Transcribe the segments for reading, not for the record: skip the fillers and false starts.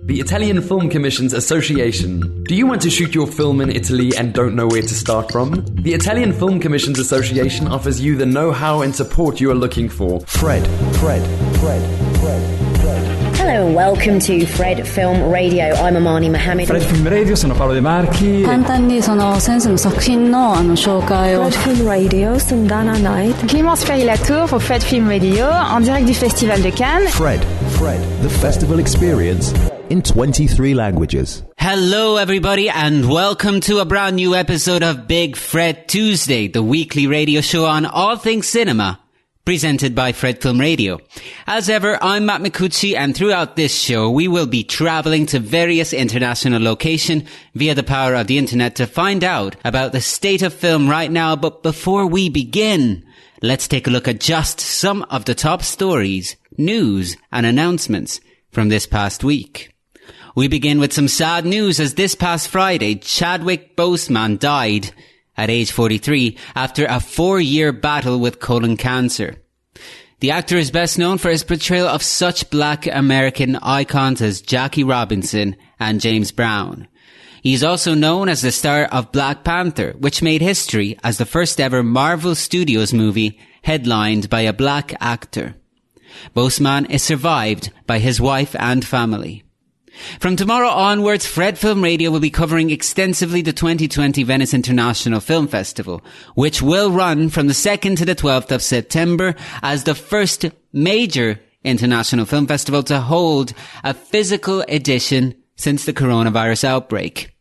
The Italian Film Commissions Association. Do you want to shoot your film in Italy and don't know where to start from? The Italian Film Commissions Association offers you the know-how and support you are looking for. Fred. Hello and welcome to Fred Film Radio. I'm Amani Mohammed. Fred Film Radio, sono Paolo De Marchi. 簡単にその先生の作品の紹介を Fred Film Radio, sono Dana Knight. Clémence Ferry-Latour pour Fred Film Radio, en direct du Festival de Cannes. Fred, the festival experience in 23 languages. Hello everybody and welcome to a brand new episode of Big Fred Tuesday, the weekly radio show on all things cinema, presented by Fred Film Radio. As ever, I'm Matt Micucci, and throughout this show we will be travelling to various international locations via the power of the internet to find out about the state of film right now. But before we begin, let's take a look at just some of the top stories, news and announcements from this past week. We begin with some sad news, as this past Friday, Chadwick Postman died at age 43 after a 4-year battle with colon cancer. The actor is best known for his portrayal of such black American icons as Jackie Robinson and James Brown. He is also known as the star of Black Panther, which made history as the first ever Marvel Studios movie headlined by a black actor. Postman is survived by his wife and family. From tomorrow onwards, Fred Film Radio will be covering extensively the 2020 Venice International Film Festival, which will run from the 2nd to the 12th of September as the first major international film festival to hold a physical edition since the coronavirus outbreak.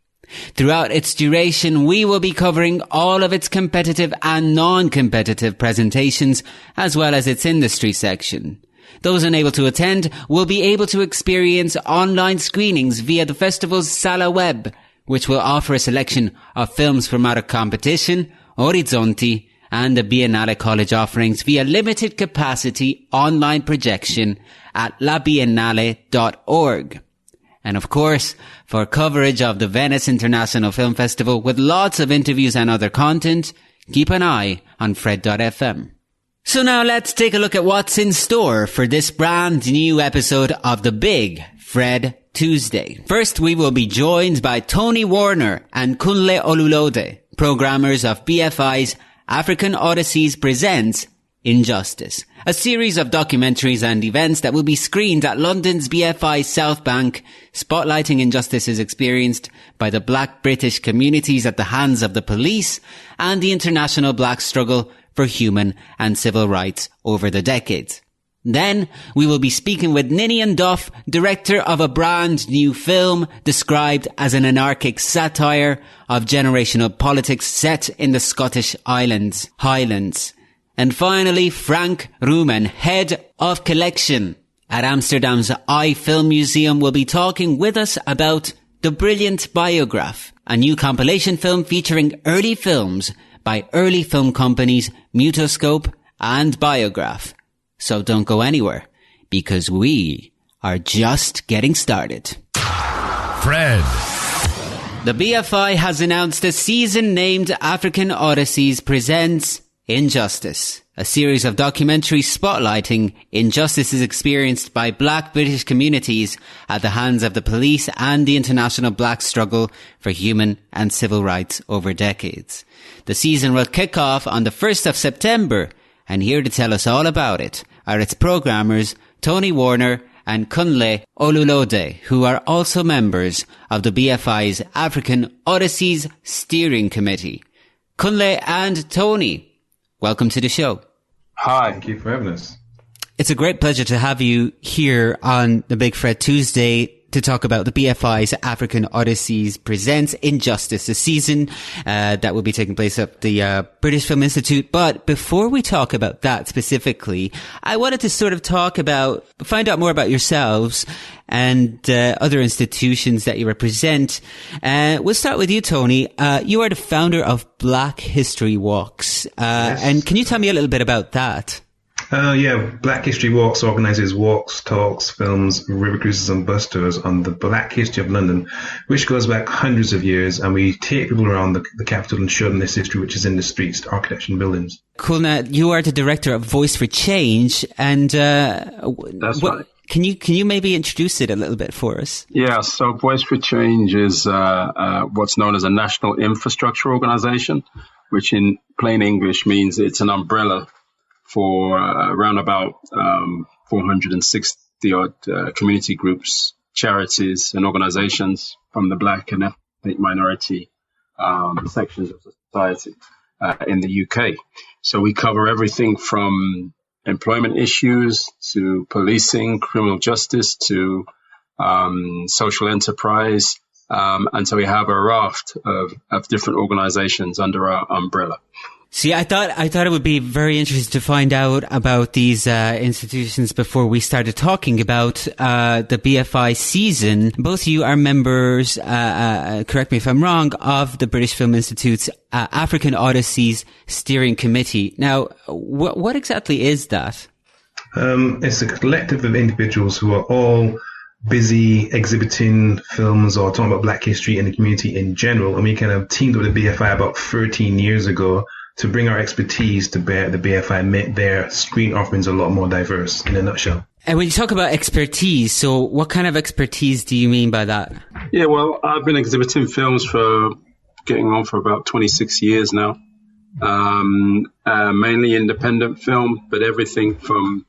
Throughout its duration, we will be covering all of its competitive and non-competitive presentations, as well as its industry section. Those unable to attend will be able to experience online screenings via the festival's Sala Web, which will offer a selection of films from out of competition, Orizzonti, and the Biennale College offerings via limited capacity online projection at labiennale.org. And of course, for coverage of the Venice International Film Festival with lots of interviews and other content, keep an eye on Fred.fm. So now let's take a look at what's in store for this brand new episode of the Big Fred Tuesday. First, we will be joined by Tony Warner and Kunle Olulode, programmers of BFI's African Odysseys presents Injustice, a series of documentaries and events that will be screened at London's BFI South Bank, spotlighting injustices experienced by the black British communities at the hands of the police and the international black struggle for human and civil rights over the decades. Then we will be speaking with Ninian Duff, director of a brand new film described as an anarchic satire of generational politics set in the Scottish Highlands. And finally, Frank Roumen, head of collection at Amsterdam's Eye Film Museum, will be talking with us about The Brilliant Biograph, a new compilation film featuring early films by early film companies Mutoscope and Biograph. So don't go anywhere, because we are just getting started. Fred. The BFI has announced a season named African Odysseys presents Injustice, a series of documentaries spotlighting injustices experienced by black British communities at the hands of the police and the international black struggle for human and civil rights over decades. The season will kick off on the 1st of September, and here to tell us all about it are its programmers Tony Warner and Kunle Olulode, who are also members of the BFI's African Odysseys Steering Committee. Kunle and Tony, welcome to the show. Hi, thank you for having us. It's a great pleasure to have you here on the Big Fred Tuesday to talk about the BFI's African Odysseys presents Injustice, a season that will be taking place at the British Film Institute. But before we talk about that specifically, I wanted to sort of find out more about yourselves and other institutions that you represent. We'll start with you, Tony. You are the founder of Black History Walks. Yes. And can you tell me a little bit about that? Black History Walks organises walks, talks, films, river cruises and bus tours on the Black history of London, which goes back hundreds of years, and we take people around the capital and show them this history, which is in the streets, architecture and buildings. Cool. Now, you are the director of Voice for Change, and That's right. Can you maybe introduce it a little bit for us? Yeah, so Voice for Change is what's known as a national infrastructure organization, which in plain English means it's an umbrella for around about 460 odd community groups, charities and organizations from the Black and ethnic minority sections of society in the UK. So we cover everything from employment issues to policing, criminal justice to social enterprise. And so we have a raft of different organizations under our umbrella. See, I thought it would be very interesting to find out about these institutions before we started talking about the BFI season. Both of you are members, correct me if I'm wrong, of the British Film Institute's African Odysseys Steering Committee. Now, what exactly is that? It's a collective of individuals who are all busy exhibiting films or talking about Black history in the community in general. And we kind of teamed with the BFI about 13 years ago to bring our expertise to bear. The BFI make their screen offerings a lot more diverse, in a nutshell. And when you talk about expertise, so what kind of expertise do you mean by that? Yeah, well, I've been exhibiting films for getting on for about 26 years now. Mainly independent film, but everything from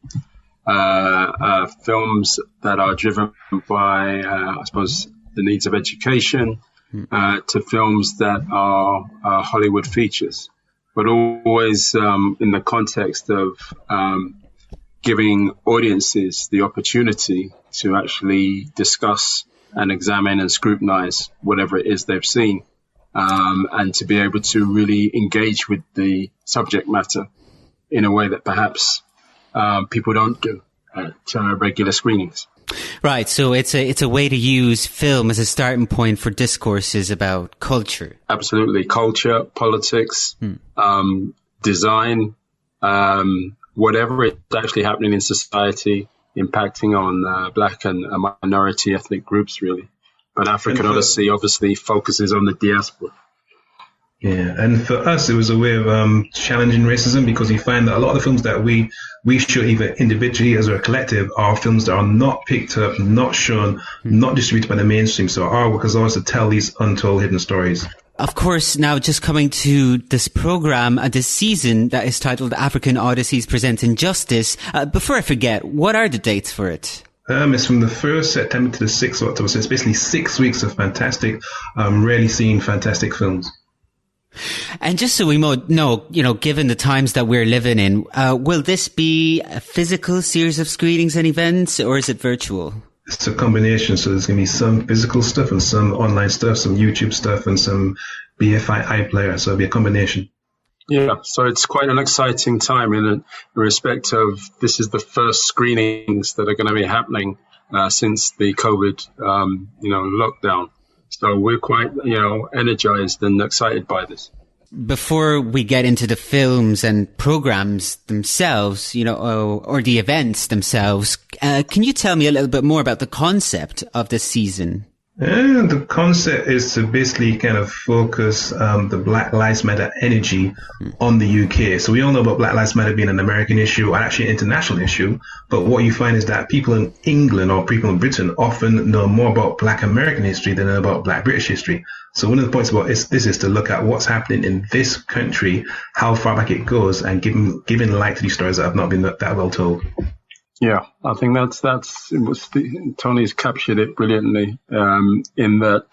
films that are driven by, I suppose, the needs of education, to films that are Hollywood features, but always in the context of giving audiences the opportunity to actually discuss and examine and scrutinize whatever it is they've seen, and to be able to really engage with the subject matter in a way that perhaps people don't do at regular screenings. Right, so it's a way to use film as a starting point for discourses about culture. Absolutely, culture, politics, design, whatever is actually happening in society, impacting on Black and minority ethnic groups, really. But African Odyssey obviously focuses on the diaspora. Yeah, and for us, it was a way of challenging racism, because you find that a lot of the films that we show either individually as a collective are films that are not picked up, not shown, not distributed by the mainstream. So our work is always to tell these untold hidden stories. Of course, now just coming to this program, this season that is titled African Odysseys Present Injustice. Before I forget, what are the dates for it? It's from the 1st September to the 6th of October. So it's basically 6 weeks of fantastic, rarely seen fantastic films. And just so we know, given the times that we're living in, will this be a physical series of screenings and events, or is it virtual? It's a combination. So there's going to be some physical stuff and some online stuff, some YouTube stuff and some BFI iPlayer. So it'll be a combination. Yeah, so it's quite an exciting time in respect of this is the first screenings that are going to be happening since the COVID, lockdown. So we're quite, energized and excited by this. Before we get into the films and programs themselves, or the events themselves, can you tell me a little bit more about the concept of this season? The concept is to basically kind of focus the Black Lives Matter energy on the UK. So we all know about Black Lives Matter being an American issue, or actually an international issue. But what you find is that people in England or people in Britain often know more about Black American history than about Black British history. So one of the points about this is to look at what's happening in this country, how far back it goes, and giving light to these stories that have not been that well told. Yeah, I think Tony's captured it brilliantly, in that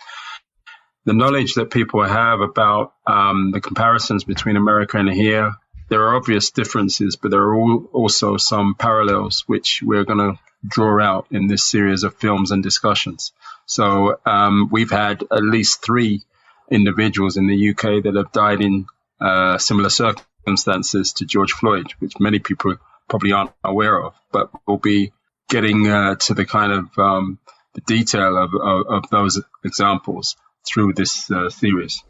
the knowledge that people have about the comparisons between America and here, there are obvious differences, but there are also some parallels which we're going to draw out in this series of films and discussions. So we've had at least 3 individuals in the UK that have died in similar circumstances to George Floyd, which many people probably aren't aware of, but we'll be getting to the kind of the detail of those examples through this series.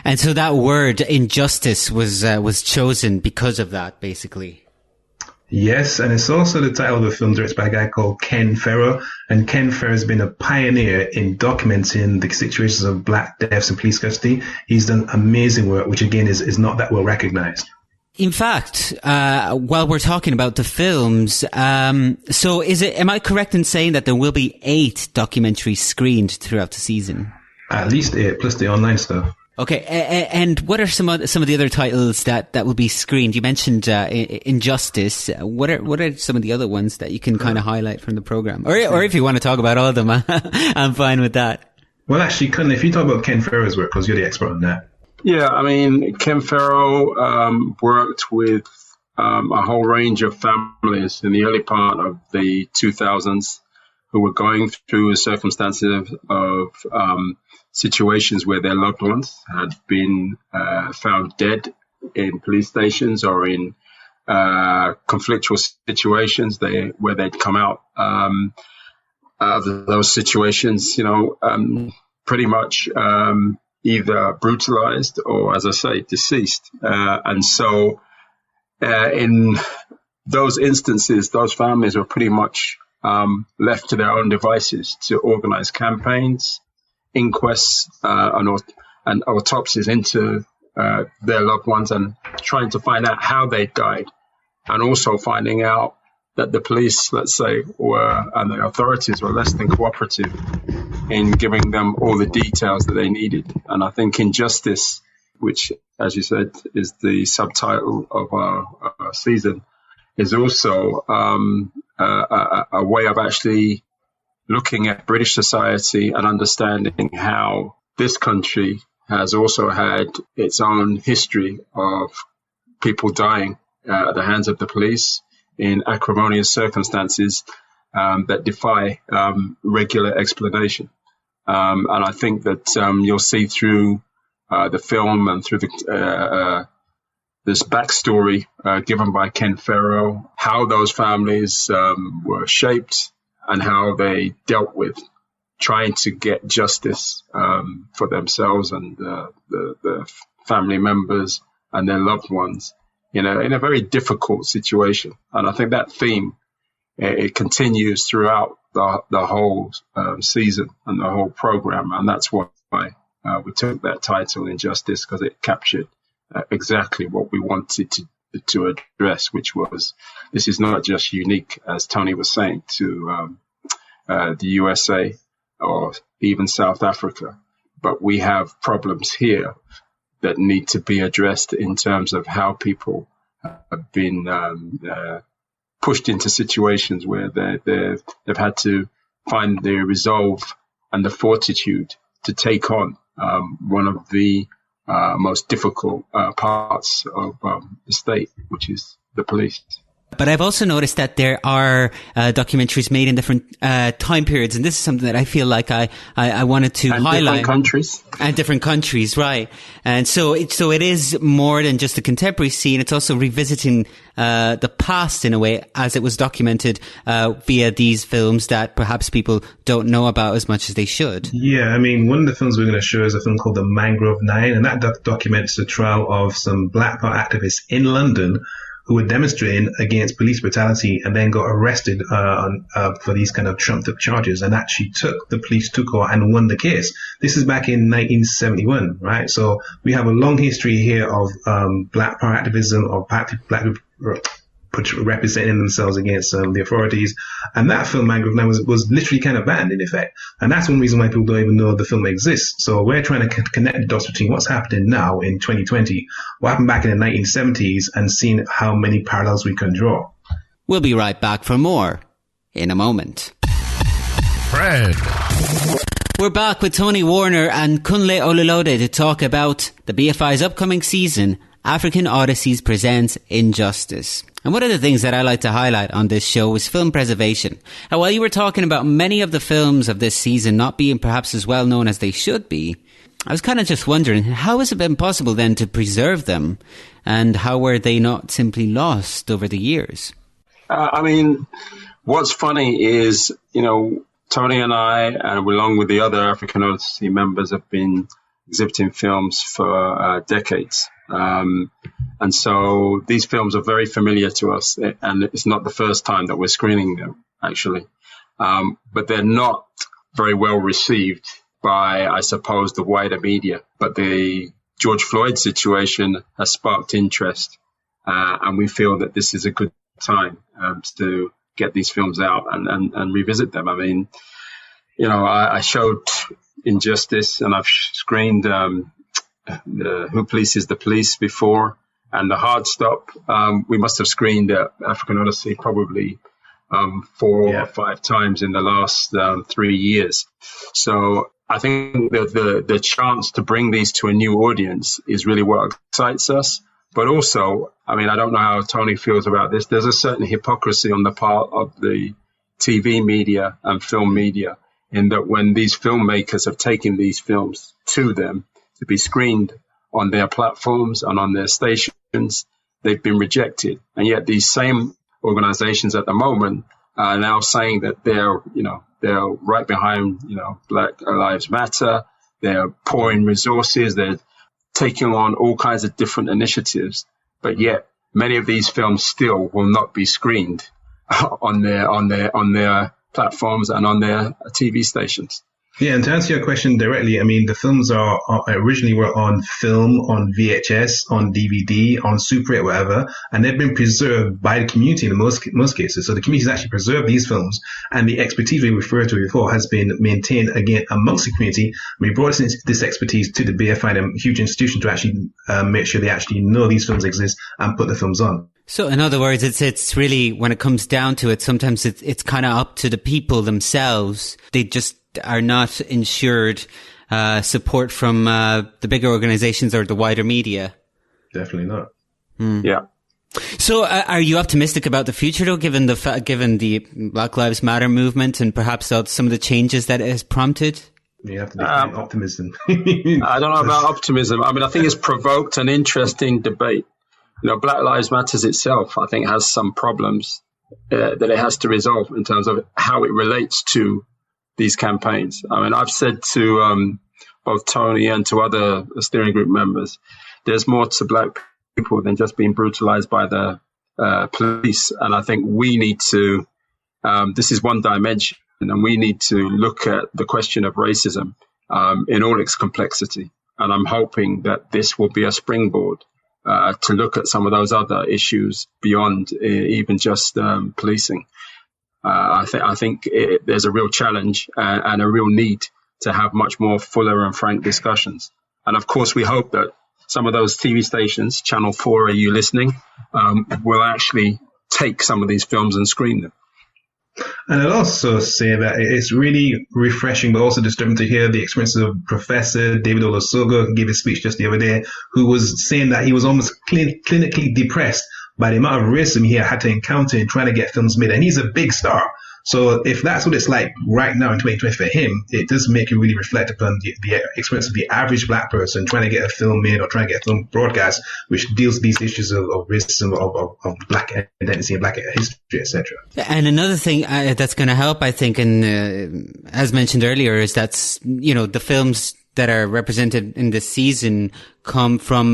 And so that word injustice was chosen because of that, basically. Yes, and it's also the title of a film directed by a guy called Ken Farrow. And Ken Farrow has been a pioneer in documenting the situations of Black deaths in police custody. He's done amazing work, which again is not that well recognized. In fact, while we're talking about the films, so am I correct in saying that there will be 8 documentaries screened throughout the season? At least 8, plus the online stuff. Okay, and what are some of the other titles that will be screened? You mentioned Injustice. What are some of the other ones that you can kind of highlight from the program? Or if you want to talk about all of them, I'm fine with that. Well, actually, Kunle, if you talk about Ken Farrow's work, because you're the expert on that. Yeah, I mean, Ken Farrow worked with a whole range of families in the early part of the 2000s who were going through circumstances of situations where their loved ones had been found dead in police stations or in conflictual situations where they'd come out of those situations, pretty much either brutalized or, as I say, deceased. And so in those instances, those families were pretty much left to their own devices to organize campaigns, inquests, and autopsies into their loved ones and trying to find out how they died, and also finding out that the police, let's say, and the authorities were less than cooperative in giving them all the details that they needed. And I think Injustice, which, as you said, is the subtitle of our season, is also a way of actually looking at British society and understanding how this country has also had its own history of people dying at the hands of the police in acrimonious circumstances that defy regular explanation. And I think that you'll see through the film and through this backstory given by Ken Farrow, how those families were shaped and how they dealt with trying to get justice for themselves and the family members and their loved ones in a very difficult situation. And I think that theme, it continues throughout the whole season and the whole program. And that's why we took that title, Injustice, because it captured exactly what we wanted to address, which was, this is not just unique, as Tony was saying, to the USA or even South Africa, but we have problems here that need to be addressed in terms of how people have been pushed into situations where they've had to find the resolve and the fortitude to take on one of the most difficult parts of the state, which is the police. But I've also noticed that there are documentaries made in different time periods, and this is something that I feel like I wanted to highlight. Different countries. And different countries, right. And so it is more than just the contemporary scene. It's also revisiting the past in a way, as it was documented via these films that perhaps people don't know about as much as they should. Yeah, I mean, one of the films we're going to show is a film called The Mangrove Nine, and that documents the trial of some Black Power activists in London who were demonstrating against police brutality and then got arrested for these kind of trumped-up charges, and actually the police took court and won the case. This is back in 1971, right? So we have a long history here of Black Power activism, or Black people representing themselves against the authorities. And that film, Mangrove Nine, was literally kind of banned, in effect. And that's one reason why people don't even know the film exists. So we're trying to connect the dots between what's happening now in 2020, what happened back in the 1970s, and seeing how many parallels we can draw. We'll be right back for more in a moment. Fred. We're back with Tony Warner and Kunle Olulode to talk about the BFI's upcoming season, African Odysseys presents Injustice. And one of the things that I like to highlight on this show is film preservation. And while you were talking about many of the films of this season not being perhaps as well known as they should be, I was kind of just wondering, how has it been possible then to preserve them? And how were they not simply lost over the years? I mean, what's funny is, Tony and I, and along with the other African Odyssey members, have been exhibiting films for decades. And so these films are very familiar to us, and it's not the first time that we're screening them, actually. But they're not very well received by, I suppose, the wider media. But the George Floyd situation has sparked interest. And we feel that this is a good time to get these films out and revisit them. I mean, you know, I showed Injustice, and I've screened Who Polices the Police before, and The Hard Stop. We must have screened African Odyssey probably 4 or 5 times in the last 3 years. So I think that the chance to bring these to a new audience is really what excites us. But also, I mean, I don't know how Tony feels about this. There's a certain hypocrisy on the part of the TV media and film media, in that when these filmmakers have taken these films to them to be screened on their platforms and on their stations, they've been rejected. And yet these same organizations at the moment are now saying that they're right behind, Black Lives Matter. They're pouring resources. They're taking on all kinds of different initiatives. But yet many of these films still will not be screened on their platforms and on their TV stations. Yeah, and to answer your question directly, I mean, the films are originally were on film, on VHS, on DVD, on Super 8, whatever, and they've been preserved by the community in most cases. So the community has actually preserved these films, and the expertise we referred to before has been maintained again amongst the community. We brought this expertise to the BFI, a huge institution, to actually make sure they actually know these films exist and put the films on. So in other words, it's really, when it comes down to it, sometimes it's kind of up to the people themselves. They just are not ensured support from the bigger organizations or the wider media. Definitely not. Yeah. So are you optimistic about the future, though, given the Black Lives Matter movement and perhaps some of the changes that it has prompted? You have to define optimism. I don't know about optimism. I mean, I think it's provoked an interesting debate. Black Lives Matter itself, I think, has some problems that it has to resolve in terms of how it relates to these campaigns. I mean, I've said to both Tony and to other steering group members, there's more to Black people than just being brutalized by the police. And I think we need to, this is one dimension, and we need to look at the question of racism in all its complexity. And I'm hoping that this will be a springboard to look at some of those other issues beyond even just policing. I think there's a real challenge and a real need to have much more fuller and frank discussions. And of course, we hope that some of those TV stations, Channel 4, are you listening, will actually take some of these films and screen them. And I'd also say that it's really refreshing, but also disturbing to hear the experience of Professor David Olusoga, who gave a speech just the other day, who was saying that he was almost clinically depressed by the amount of racism he had to encounter in trying to get films made. And he's a big star. So if that's what it's like right now in 2020 for him, it does make you really reflect upon the experience of the average Black person trying to get a film made or trying to get a film broadcast, which deals with these issues of racism, of Black identity and Black history, etc. And another thing that's going to help, I think, and as mentioned earlier, is that's, the films that are represented in this season come from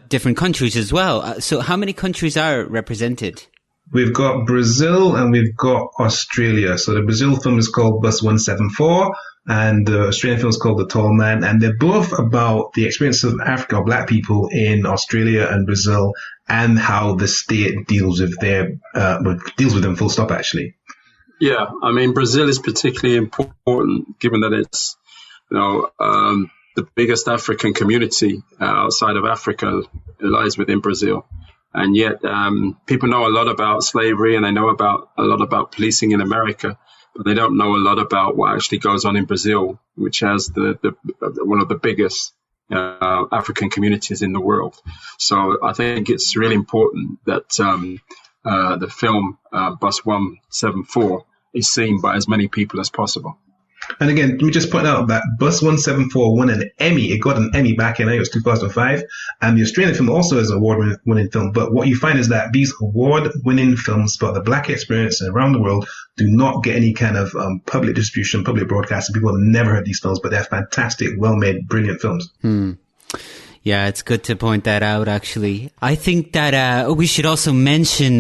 different countries as well. So how many countries are represented? We've got Brazil and we've got Australia. So the Brazil film is called Bus 174 and the Australian film is called The Tall Man. And they're both about the experience of Africa or Black people in Australia and Brazil and how the state deals with them full stop, actually. Yeah, I mean, Brazil is particularly important given that it's, the biggest African community outside of Africa lies within Brazil. And yet people know a lot about slavery and they know a lot about policing in America, but they don't know a lot about what actually goes on in Brazil, which has one of the biggest African communities in the world. So I think it's really important that the film Bus 174 is seen by as many people as possible. And again, let me just point out that Bus 174 won an Emmy. It got an Emmy back in, I think it was 2005. And the Australian film also is an award-winning film. But what you find is that these award-winning films about the Black experience around the world do not get any kind of public distribution, public broadcasting. People have never heard these films, but they're fantastic, well-made, brilliant films. Yeah, it's good to point that out, actually. I think that we should also mention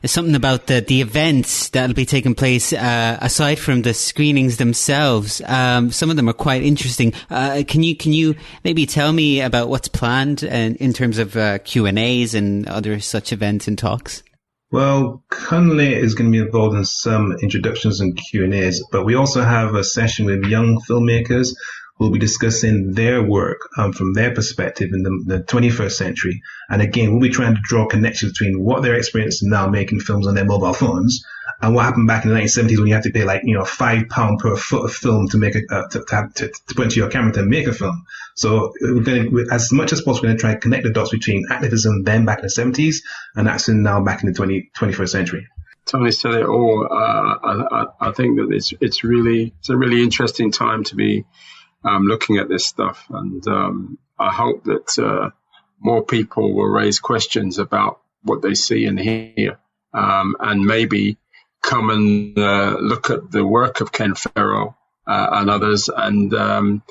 something about the events that'll be taking place aside from the screenings themselves. Some of them are quite interesting. Can you maybe tell me about what's planned in terms of Q&As and other such events and talks? Well, Kunle is going to be involved in some introductions and Q&As, but we also have a session with young filmmakers who will be discussing their work from their perspective in the 21st century. And again, we'll be trying to draw connections between what they're experiencing now making films on their mobile phones and what happened back in the 1970s when you had to pay £5 per foot of film to make to put into your camera to make a film. So we're going to, as much as possible, we're going to try and connect the dots between activism then back in the 70s and activism now back in the 21st century. Tony said it all. I think that it's a really interesting time to be looking at this stuff, and I hope that more people will raise questions about what they see and hear, and maybe come and look at the work of Ken Farrell and others, and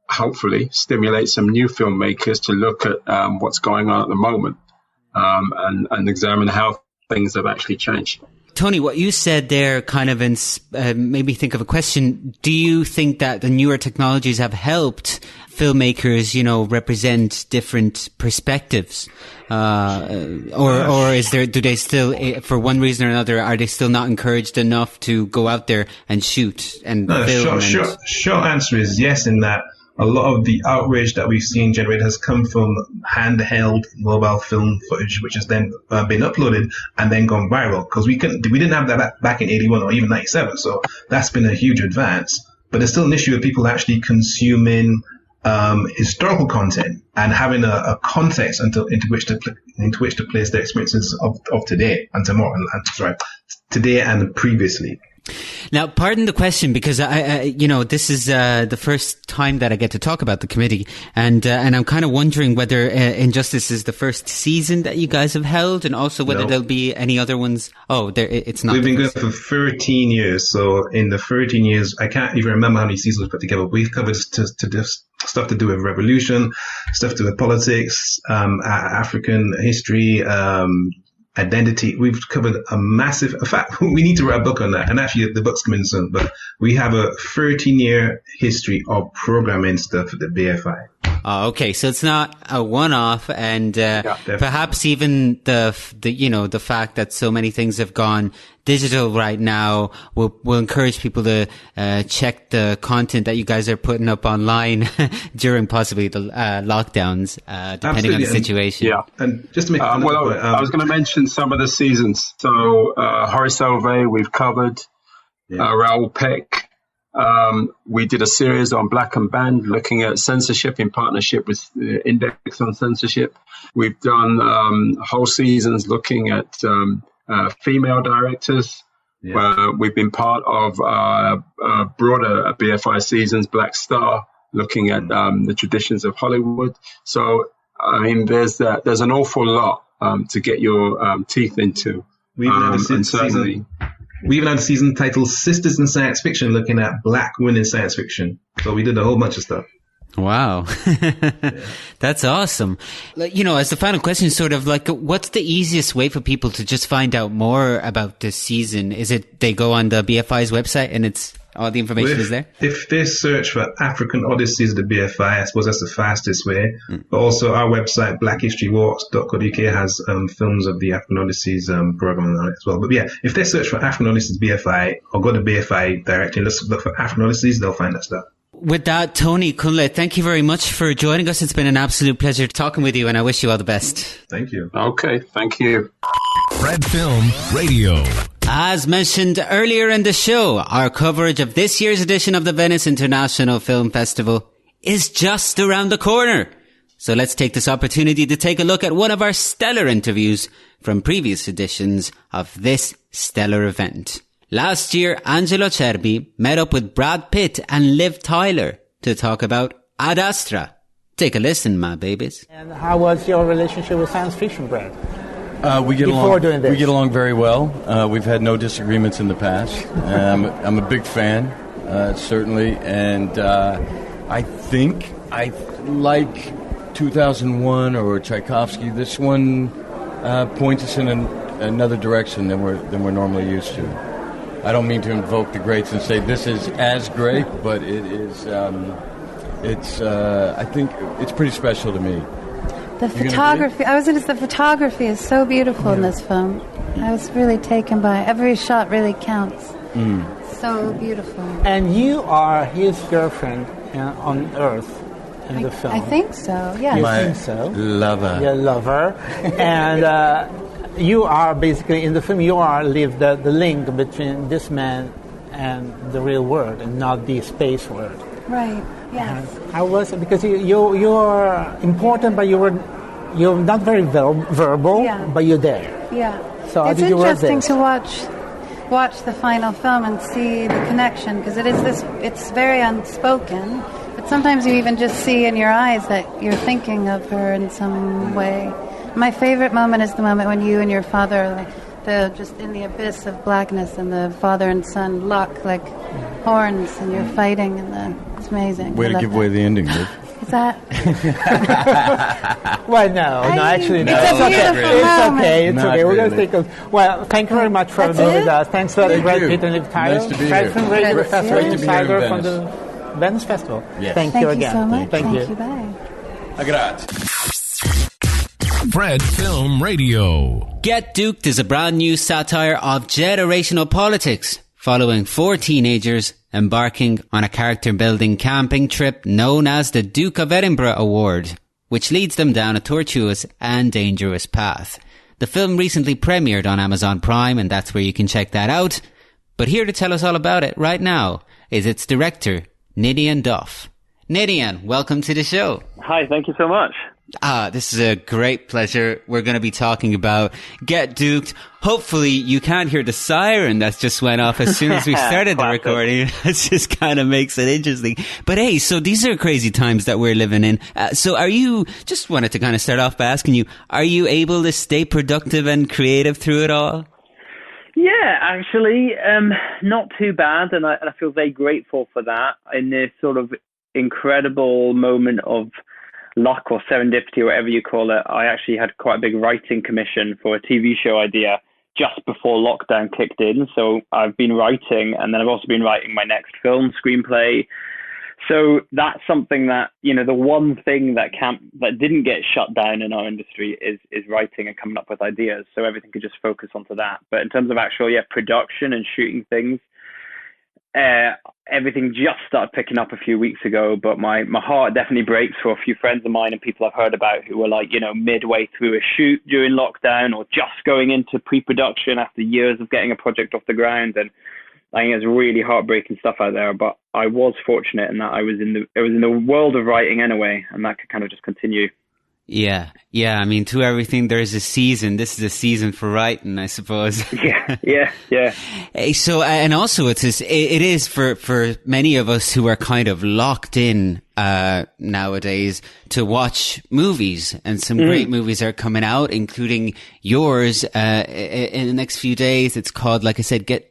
hopefully stimulate some new filmmakers to look at what's going on at the moment, and examine how things have actually changed. Tony, what you said there kind of made me think of a question. Do you think that the newer technologies have helped filmmakers, represent different perspectives? Or do they still, for one reason or another, are they still not encouraged enough to go out there and shoot and film? Short answer is yes, in that a lot of the outrage that we've seen generated has come from handheld mobile film footage, which has then been uploaded and then gone viral. Because we didn't have that back in 81 or even 97. So that's been a huge advance. But there's still an issue of people actually consuming historical content and having a context into which to place their experiences of today and tomorrow. Today and previously. Now, pardon the question, because this is the first time that I get to talk about the committee, and I'm kind of wondering whether Injustice is the first season that you guys have held, and also whether there'll be any other ones. Oh, it's not. We've been going for 13 years, so in the 13 years, I can't even remember how many seasons we've put together. We've covered stuff to do with revolution, stuff to do with politics, African history, identity. We've covered a massive, in fact, we need to write a book on that, and actually the book's coming soon, but we have a 13-year history of programming stuff at the BFI. Oh, okay. So it's not a one-off, and perhaps even the fact that so many things have gone digital right now will encourage people to check the content that you guys are putting up online during possibly the lockdowns, depending on the situation. Yeah, and just to make I was going to mention some of the seasons. So Horace Salve we've covered, Raoul Peck. We did a series on Black and Banned, looking at censorship in partnership with the Index on Censorship. We've done whole seasons looking at female directors. We've been part of broader BFI seasons, Black Star, looking at the traditions of Hollywood. So, I mean, there's an awful lot to get your teeth into. We even had a season titled Sisters in Science Fiction, looking at Black women in science fiction. So we did a whole bunch of stuff. Wow. That's awesome. As the final question, sort of like, what's the easiest way for people to just find out more about this season? Is it they go on the BFI's website and it's all the information is there? If they search for African Odysseys of the BFI, I suppose that's the fastest way. But also our website, blackhistorywalks.co.uk, has films of the African Odysseys program on it as well. But yeah, if they search for African Odysseys BFI or go to BFI directly and look for African Odysseys, they'll find that stuff. With that, Tony Kunle, thank you very much for joining us. It's been an absolute pleasure talking with you, and I wish you all the best. Thank you. Okay, thank you. Fred Film Radio. As mentioned earlier in the show, our coverage of this year's edition of the Venice International Film Festival is just around the corner. So let's take this opportunity to take a look at one of our stellar interviews from previous editions of this stellar event. Last year, Angelo Cerbi met up with Brad Pitt and Liv Tyler to talk about Ad Astra. Take a listen, my babies. And how was your relationship with science fiction, Brad? We get along very well. We've had no disagreements in the past. I'm a big fan, certainly, and I think I like 2001 or Tchaikovsky. This one points us in another direction than we're normally used to. I don't mean to invoke the greats and say this is as great, but it is. I think it's pretty special to me. The photography. The photography is so beautiful in this film. I was really taken by every shot. Really counts. So beautiful. And you are his girlfriend on Earth in the film. I think so. Yeah. You think so? Lover. Your lover, and. You are basically, in the film, you are Liv, the link between this man and the real world and not the space world. Right, yes. How was it? Because you're important, but you're not very verbal, but you're there. Yeah. So it's interesting to watch the final film and see the connection, because it's very unspoken, but sometimes you even just see in your eyes that you're thinking of her in some way. My favorite moment is the moment when you and your father, just in the abyss of blackness, and the father and son lock like horns, and you're fighting, and it's amazing. Way to give away the ending, Liv. Is that? Well, no, actually, no. It's okay. It's okay. We're going to take a... Well, thank you very much for being with us. Thanks for Brad Pitt and Liv Tyler. Nice to be here. Tyler from the Venice Festival. Yes. Thank you again. So much. Thank you. Bye. Grazie. Fred Film Radio. Get Duked is a brand new satire of generational politics, following 4 teenagers embarking on a character-building camping trip known as the Duke of Edinburgh Award, which leads them down a tortuous and dangerous path. The film recently premiered on Amazon Prime, and that's where you can check that out. But here to tell us all about it right now is its director, Nidian Duff. Nidian, welcome to the show. Hi, thank you so much. This is a great pleasure. We're going to be talking about Get Duked. Hopefully you can't hear the siren that just went off as soon as we started the recording. It just kind of makes it interesting. But hey, so these are crazy times that we're living in. So just wanted to kind of start off by asking you, are you able to stay productive and creative through it all? Yeah, actually, not too bad. And I feel very grateful for that in this sort of incredible moment of luck or serendipity or whatever you call it. I actually had quite a big writing commission for a TV show idea just before lockdown kicked in. So I've been writing, and then I've also been writing my next film screenplay. So that's something that, the one thing that didn't get shut down in our industry is writing and coming up with ideas. So everything could just focus onto that. But in terms of actual production and shooting things, everything just started picking up a few weeks ago, but my heart definitely breaks for a few friends of mine and people I've heard about who were midway through a shoot during lockdown or just going into pre-production after years of getting a project off the ground. And I think it's really heartbreaking stuff out there, but I was fortunate in that I was in the world of writing anyway, and that could kind of just continue. Yeah. I mean, to everything, there's a season. This is a season for writing, I suppose. Yeah. So, and also it is for many of us who are kind of locked in, nowadays to watch movies, and some great movies are coming out, including yours, in the next few days. It's called, like I said, Get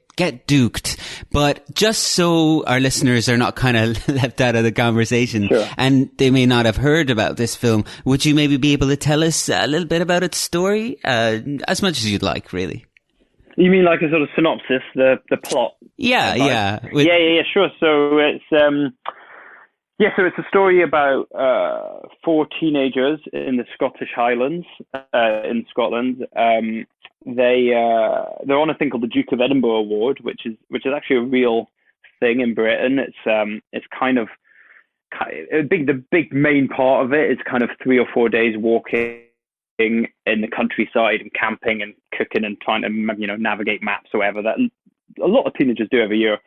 Duked. But just so our listeners are not kind of left out of the conversation, sure, and they may not have heard about this film, would you maybe be able to tell us a little bit about its story? As much as you'd like, really. You mean like a sort of synopsis, the plot? Yeah. Sure. So it's a story about 4 teenagers in the Scottish Highlands, in Scotland. They're on a thing called the Duke of Edinburgh Award, which is actually a real thing in Britain. It's kind of the big main part of it is kind of 3 or 4 days walking in the countryside and camping and cooking and trying to navigate maps or whatever that a lot of teenagers do every year.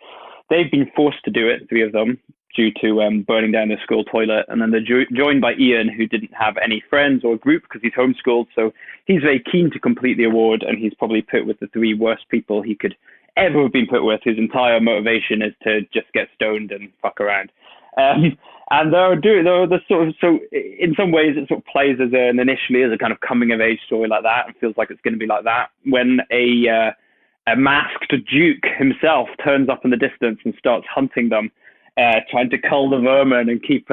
They've been forced to do it, 3 of them, due to burning down their school toilet. And then they're joined by Ian, who didn't have any friends or group because he's homeschooled. So he's very keen to complete the award, and he's probably put with the 3 worst people he could ever have been put with. His entire motivation is to just get stoned and fuck around. And so in some ways it sort of plays initially as a kind of coming of age story like that, and feels like it's going to be like that when a masked duke himself turns up in the distance and starts hunting them, trying to cull the vermin and keep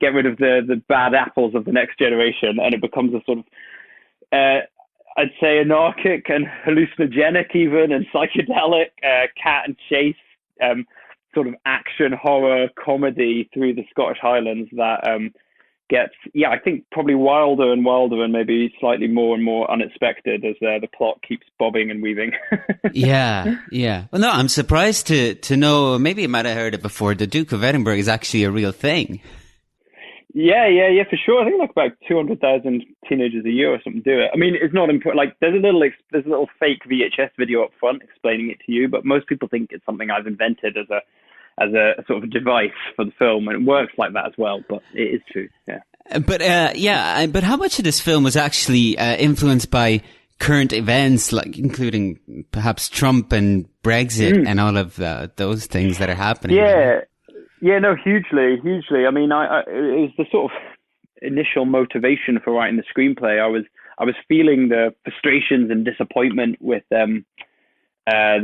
get rid of the bad apples of the next generation, and it becomes a sort of, I'd say, anarchic and hallucinogenic even, and psychedelic cat and chase sort of action horror comedy through the Scottish Highlands that gets, I think probably wilder and wilder and maybe slightly more and more unexpected as the plot keeps bobbing and weaving. Yeah. Well, no, I'm surprised to know, maybe you might have heard it before, the Duke of Edinburgh is actually a real thing. Yeah, for sure. I think like about 200,000 teenagers a year or something do it. I mean, it's not important. Like, there's a little fake VHS video up front explaining it to you, but most people think it's something I've invented as a sort of device for the film, and it works like that as well. But it is true. Yeah. But how much of this film was actually influenced by current events, like including perhaps Trump and Brexit and all of those things that are happening? Yeah, no, hugely. I mean, it was the sort of initial motivation for writing the screenplay. I was feeling the frustrations and disappointment with the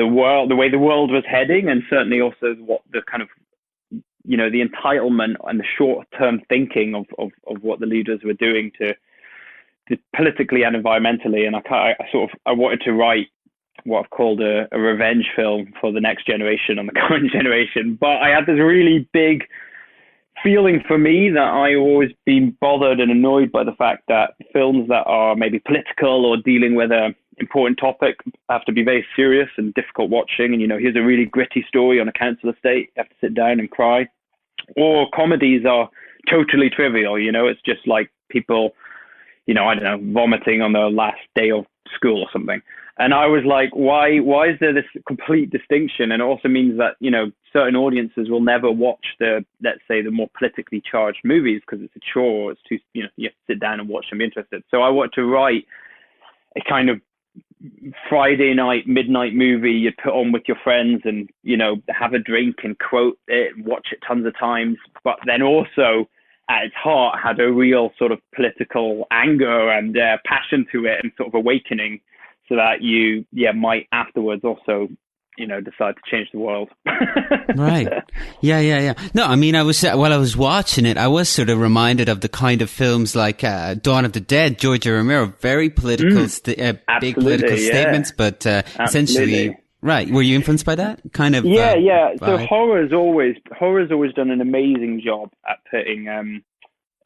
world, the way the world was heading, and certainly also what the kind of, the entitlement and the short-term thinking of what the leaders were doing to politically and environmentally. And I wanted to write what I've called a revenge film for the next generation on the current generation. But I had this really big feeling for me that I've always been bothered and annoyed by the fact that films that are maybe political or dealing with a important topic have to be very serious and difficult watching. And, here's a really gritty story on a council estate. You have to sit down and cry. Or comedies are totally trivial. It's just like people, I don't know, vomiting on their last day of school or something. And I was like, why is there this complete distinction? And it also means that, certain audiences will never watch let's say, the more politically charged movies because it's a chore. It's too, you have to sit down and watch and be interested. So I wanted to write a kind of Friday night, midnight movie you'd put on with your friends and, have a drink and quote it, watch it tons of times. But then also at its heart had a real sort of political anger and passion to it and sort of awakening, so that you might afterwards also decide to change the world. Right. Yeah. No, I mean, while I was watching it, I was sort of reminded of the kind of films like Dawn of the Dead, George Romero, very political, big political statements, but essentially, right. Were you influenced by that kind of? Yeah. So horror's always done an amazing job at putting,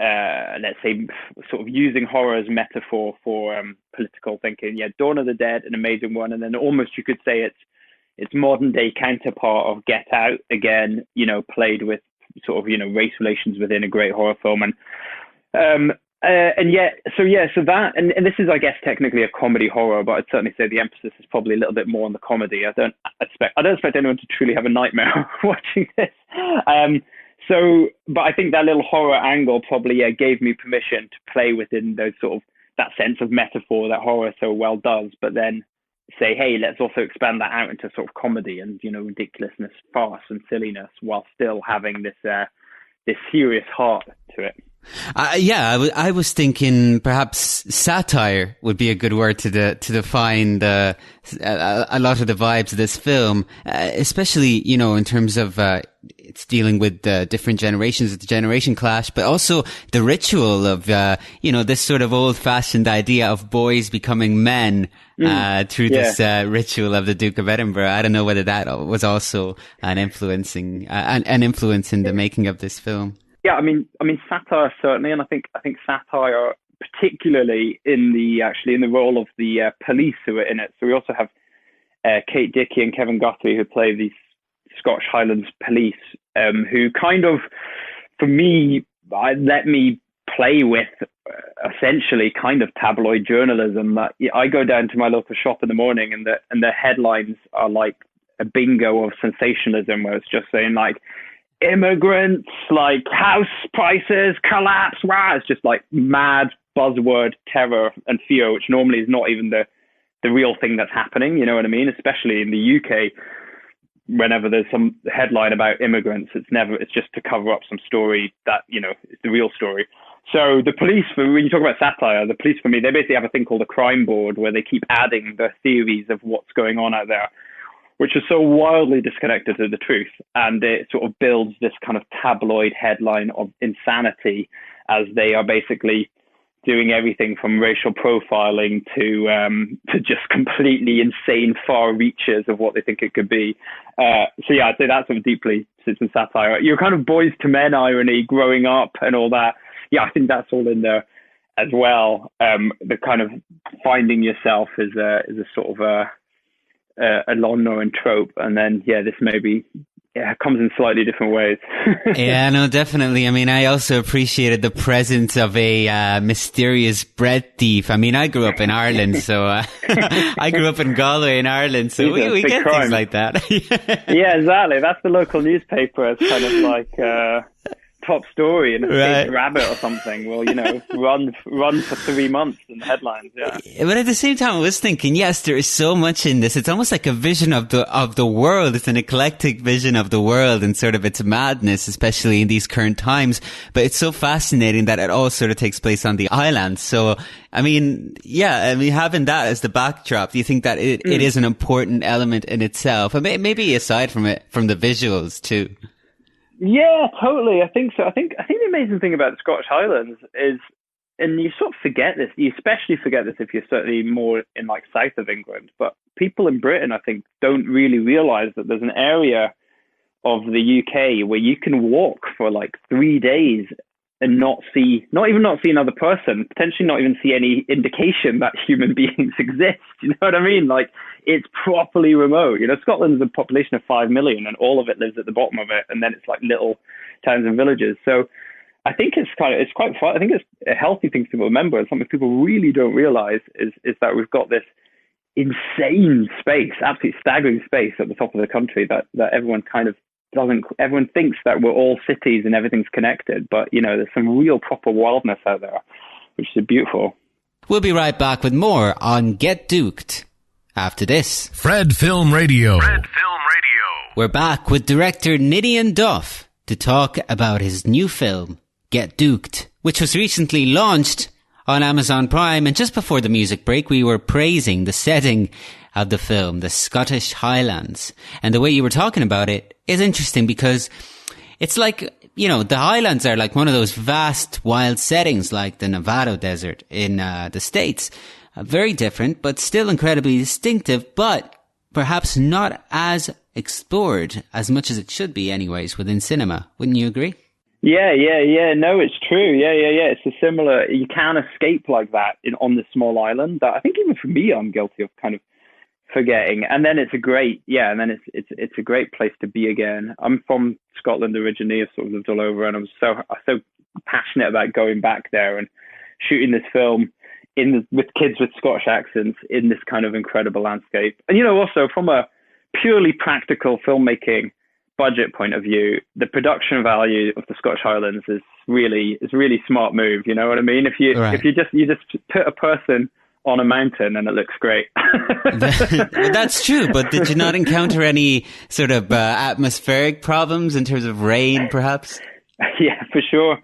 let's say, sort of using horror as metaphor for political thinking. Yeah, Dawn of the Dead, an amazing one, and then almost you could say it's modern day counterpart of Get Out again, played with sort of, race relations within a great horror film. And so that, and this is, I guess, technically a comedy horror, but I'd certainly say the emphasis is probably a little bit more on the comedy. I don't expect anyone to truly have a nightmare watching this. But I think that little horror angle probably gave me permission to play within those sort of, that sense of metaphor that horror so well does, but then say, hey, let's also expand that out into sort of comedy and, ridiculousness, farce and silliness, while still having this serious heart to it. I was thinking perhaps satire would be a good word to define a lot of the vibes of this film, especially, in terms of it's dealing with different generations, the generation clash, but also the ritual of, this sort of old-fashioned idea of boys becoming men through this ritual of the Duke of Edinburgh. I don't know whether that was also an influence in the making of this film. Yeah, I mean, satire certainly, and I think satire particularly in the role of the police who are in it. So we also have Kate Dickie and Kevin Guthrie who play these Scottish Highlands police, who kind of, for me, let me play with essentially kind of tabloid journalism. That I go down to my local shop in the morning, and the headlines are like a bingo of sensationalism, where it's just saying like, immigrants, like house prices collapse. Wow, it's just like mad buzzword terror and fear, which normally is not even the real thing that's happening. You know what I mean? Especially in the UK, whenever there's some headline about immigrants, it's just to cover up some story that, is the real story. So the police, when you talk about satire, the police for me, they basically have a thing called a crime board where they keep adding the theories of what's going on out there. which is so wildly disconnected to the truth. And it sort of builds this kind of tabloid headline of insanity as they are basically doing everything from racial profiling to just completely insane far reaches of what they think it could be. So yeah, I'd say that sort of deeply sits in satire. Your kind of boys to men irony growing up and all that. Yeah, I think that's all in there as well. The kind of finding yourself is a sort of a lawnmower trope, and then this maybe comes in slightly different ways. Yeah, no, definitely. I mean, I also appreciated the presence of a mysterious bread thief. I mean, I grew up in Ireland, so I grew up in Galway in Ireland, so we get crime. Things like that. Yeah, exactly. That's the local newspaper. It's kind of like top story in a big rabbit or something will, run for 3 months in the headlines. Yeah. But at the same time, I was thinking, yes, there is so much in this. It's almost like a vision of the world. It's an eclectic vision of the world and sort of its madness, especially in these current times. But it's so fascinating that it all sort of takes place on the island. So, I mean, having that as the backdrop, do you think that it is an important element in itself? And maybe aside from it, from the visuals too. Yeah, totally. I think so. I think the amazing thing about the Scottish Highlands is, and you sort of forget this, you especially forget this if you're certainly more in like south of England, but people in Britain, I think, don't really realise that there's an area of the UK where you can walk for like 3 days and not see another person, potentially not even see any indication that human beings exist. You know what I mean? Like, it's properly remote. Scotland is a population of 5 million and all of it lives at the bottom of it. And then it's like little towns and villages. So I think it's quite fun. I think it's a healthy thing to remember. And something people really don't realize is that we've got this insane space, absolutely staggering space at the top of the country that everyone kind of everyone thinks that we're all cities and everything's connected, but there's some real proper wildness out there, which is beautiful. We'll be right back with more on Get Duked after this. Fred Film Radio. We're back with director Ninian Duff to talk about his new film, Get Duked, which was recently launched on Amazon Prime. And just before the music break, we were praising the setting of the film, the Scottish Highlands. And the way you were talking about it is interesting because it's like, the Highlands are like one of those vast wild settings like the Nevada desert in the States. Very different, but still incredibly distinctive, but perhaps not as explored as much as it should be anyways within cinema. Wouldn't you agree? Yeah. No, it's true. Yeah. It's a similar, you can't escape like that on this small island that I think even for me, I'm guilty of kind of forgetting. And then it's a great place to be again. I'm from Scotland originally. I've sort of lived all over, and I'm so passionate about going back there and shooting this film with kids with Scottish accents in this kind of incredible landscape. And also from a purely practical filmmaking budget point of view, the production value of the Scottish Highlands is really smart move. You know what I mean? If you just put a person on a mountain and it looks great. That's true, but did you not encounter any sort of atmospheric problems in terms of rain, perhaps? Yeah, for sure.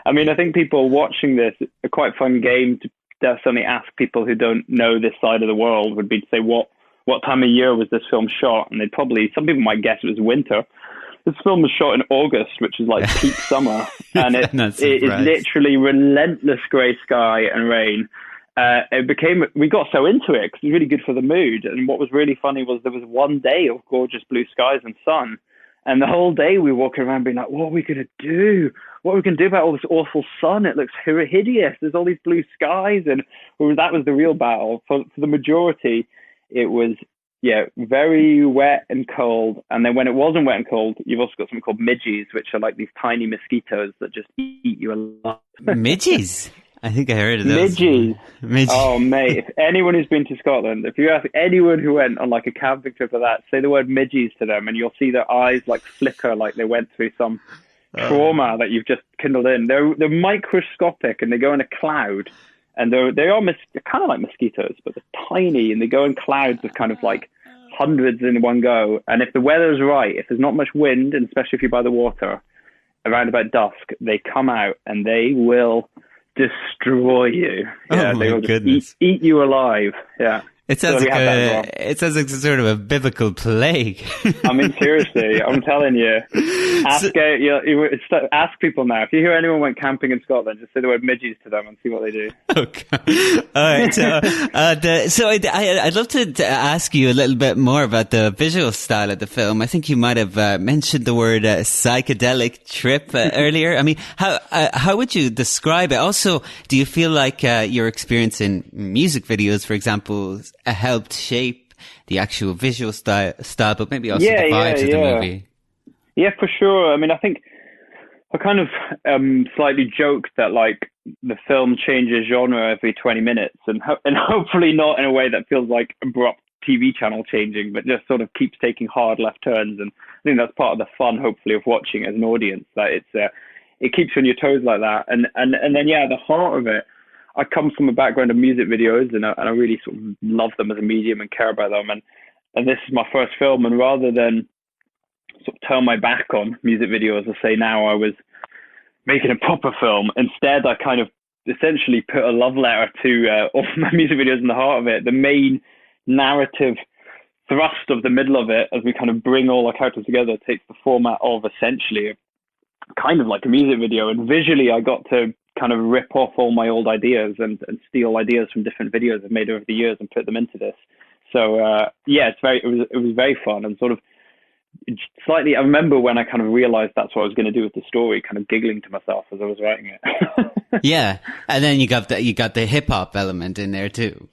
I mean, I think people watching this, a quite fun game to definitely ask people who don't know this side of the world would be to say, what time of year was this film shot? And some people might guess it was winter. This film was shot in August, which is like peak summer. And it is literally relentless grey sky and rain. We got so into it because it was really good for the mood. And what was really funny was there was one day of gorgeous blue skies and sun. And the whole day we were walking around being like, what are we going to do? What are we going to do about all this awful sun? It looks hideous. There's all these blue skies. And that was the real battle. For the majority, it was, very wet and cold. And then when it wasn't wet and cold, you've also got something called midges, which are like these tiny mosquitoes that just eat you alive. Midges? I think I heard of those. Midges. Oh, mate. If anyone who's been to Scotland, if you ask anyone who went on like a camping trip or that, say the word midges to them and you'll see their eyes like flicker like they went through some trauma that you've just kindled in. They're microscopic and they go in a cloud. And they're kind of like mosquitoes, but they're tiny and they go in clouds of kind of like hundreds in one go. And if the weather's right, if there's not much wind, and especially if you're by the water, around about dusk, they come out and they will destroy you. Yeah, they will just eat you alive. Yeah. It sounds like it sounds like sort of a biblical plague. I mean, seriously, I'm telling you. Ask people now. If you hear anyone went camping in Scotland, just say the word midges to them and see what they do. Okay. All right. So I'd love to ask you a little bit more about the visual style of the film. I think you might have mentioned the word psychedelic trip earlier. I mean, how would you describe it? Also, do you feel like your experience in music videos, for example, helped shape the actual visual style, but maybe also the vibes of the movie? Yeah, for sure. I mean, I think I kind of slightly joked that like the film changes genre every 20 minutes, and hopefully not in a way that feels like abrupt TV channel changing, but just sort of keeps taking hard left turns. And I think that's part of the fun, hopefully, of watching as an audience, that it keeps you on your toes like that. And then the heart of it. I come from a background of music videos, and I really sort of love them as a medium and care about them. And this is my first film, and rather than sort of turn my back on music videos, I say now I was making a proper film. Instead, I kind of essentially put a love letter to all my music videos in the heart of it. The main narrative thrust of the middle of it, as we kind of bring all our characters together, takes the format of essentially kind of like a music video. And visually, I got to kind of rip off all my old ideas and steal ideas from different videos I've made over the years and put them into this. So it was very fun, and sort of slightly, I remember when I kind of realized that's what I was going to do with the story, kind of giggling to myself as I was writing it. Yeah, and then you got the hip hop element in there too.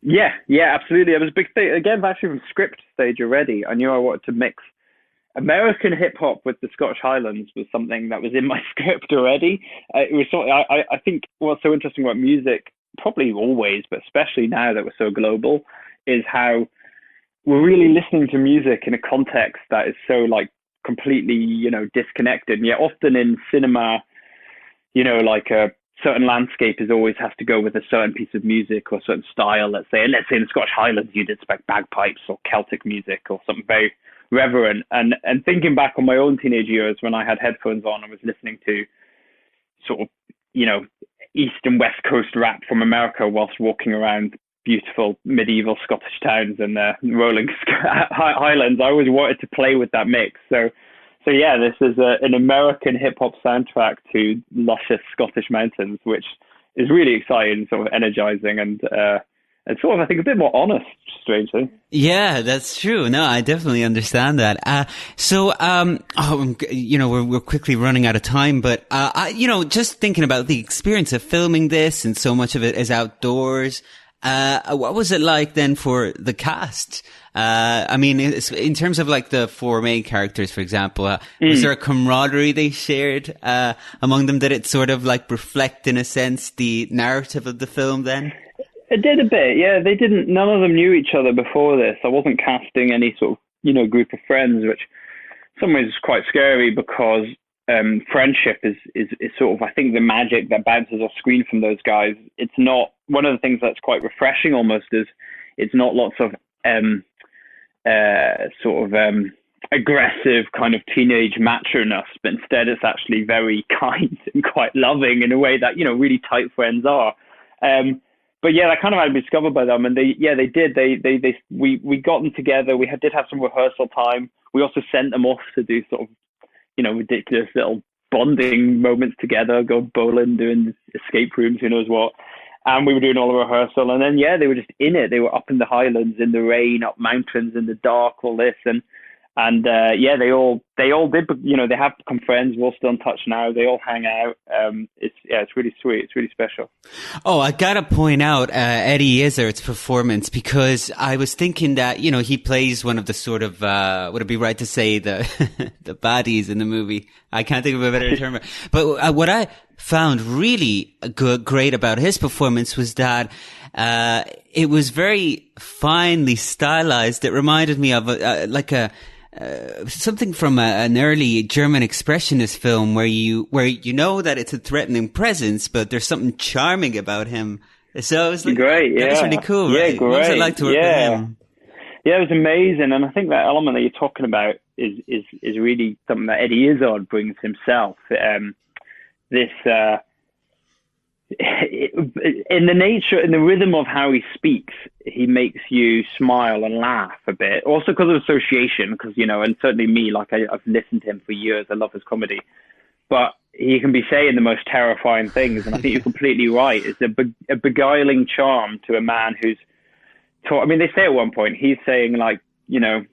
Yeah, absolutely. It was a big thing again, actually from script stage already. I knew I wanted to mix American hip hop with the Scottish Highlands was something that was in my script already. It was something I think what's so interesting about music, probably always, but especially now that we're so global, is how we're really listening to music in a context that is so like completely, disconnected. And yet often in cinema, like a certain landscape always has to go with a certain piece of music or a certain style. Let's say in the Scottish Highlands, you'd expect bagpipes or Celtic music or something very reverent. And thinking back on my own teenage years when I had headphones on, I was listening to sort of, East and West Coast rap from America whilst walking around beautiful medieval Scottish towns and rolling highlands. I always wanted to play with that mix. So yeah, this is an American hip hop soundtrack to luscious Scottish mountains, which is really exciting, sort of energizing, and sort of, I think, a bit more honest, strangely. Yeah, that's true. No, I definitely understand that. We're quickly running out of time, but, just thinking about the experience of filming this, and so much of it is outdoors. What was it like then for the cast? In terms of like the four main characters, for example, was there a camaraderie they shared, among them? Did it sort of like reflect, in a sense, the narrative of the film then? It did a bit, yeah. None of them knew each other before this. I wasn't casting any sort of, group of friends, which in some ways is quite scary because friendship is sort of, I think, the magic that bounces off screen from those guys. It's not, one of the things that's quite refreshing almost is it's not lots of aggressive kind of teenage macho-ness, but instead it's actually very kind and quite loving in a way that, really tight friends are. But yeah, that kind of had been discovered by them, and they did. We got them together. We did have some rehearsal time. We also sent them off to do sort of, ridiculous little bonding moments together, go bowling, doing escape rooms, who knows what. And we were doing all the rehearsal, and then they were just in it. They were up in the Highlands, in the rain, up mountains, in the dark, all this, and they all did. They have become friends. We're all still in touch now. They all hang out. It's really sweet. It's really special. Oh, I gotta point out Eddie Izzard's performance, because I was thinking that he plays one of the sort of would it be right to say the the baddies in the movie? I can't think of a better term. But what I found really great about his performance was that it was very finely stylized. It reminded me of something from an early German expressionist film where you know that it's a threatening presence, but there's something charming about him. So it was like, great, yeah, that's really cool. Yeah, right? Great. What was it like to work with him? Yeah, it was amazing, and I think that element that you're talking about is really something that Eddie Izzard brings himself. in the rhythm of how he speaks, he makes you smile and laugh a bit. Also because of association, because, you know, and certainly me, like I've listened to him for years. I love his comedy. But he can be saying the most terrifying things. And I think you're completely right. It's a beguiling charm to a man who's I mean, they say at one point, he's saying, like, you know,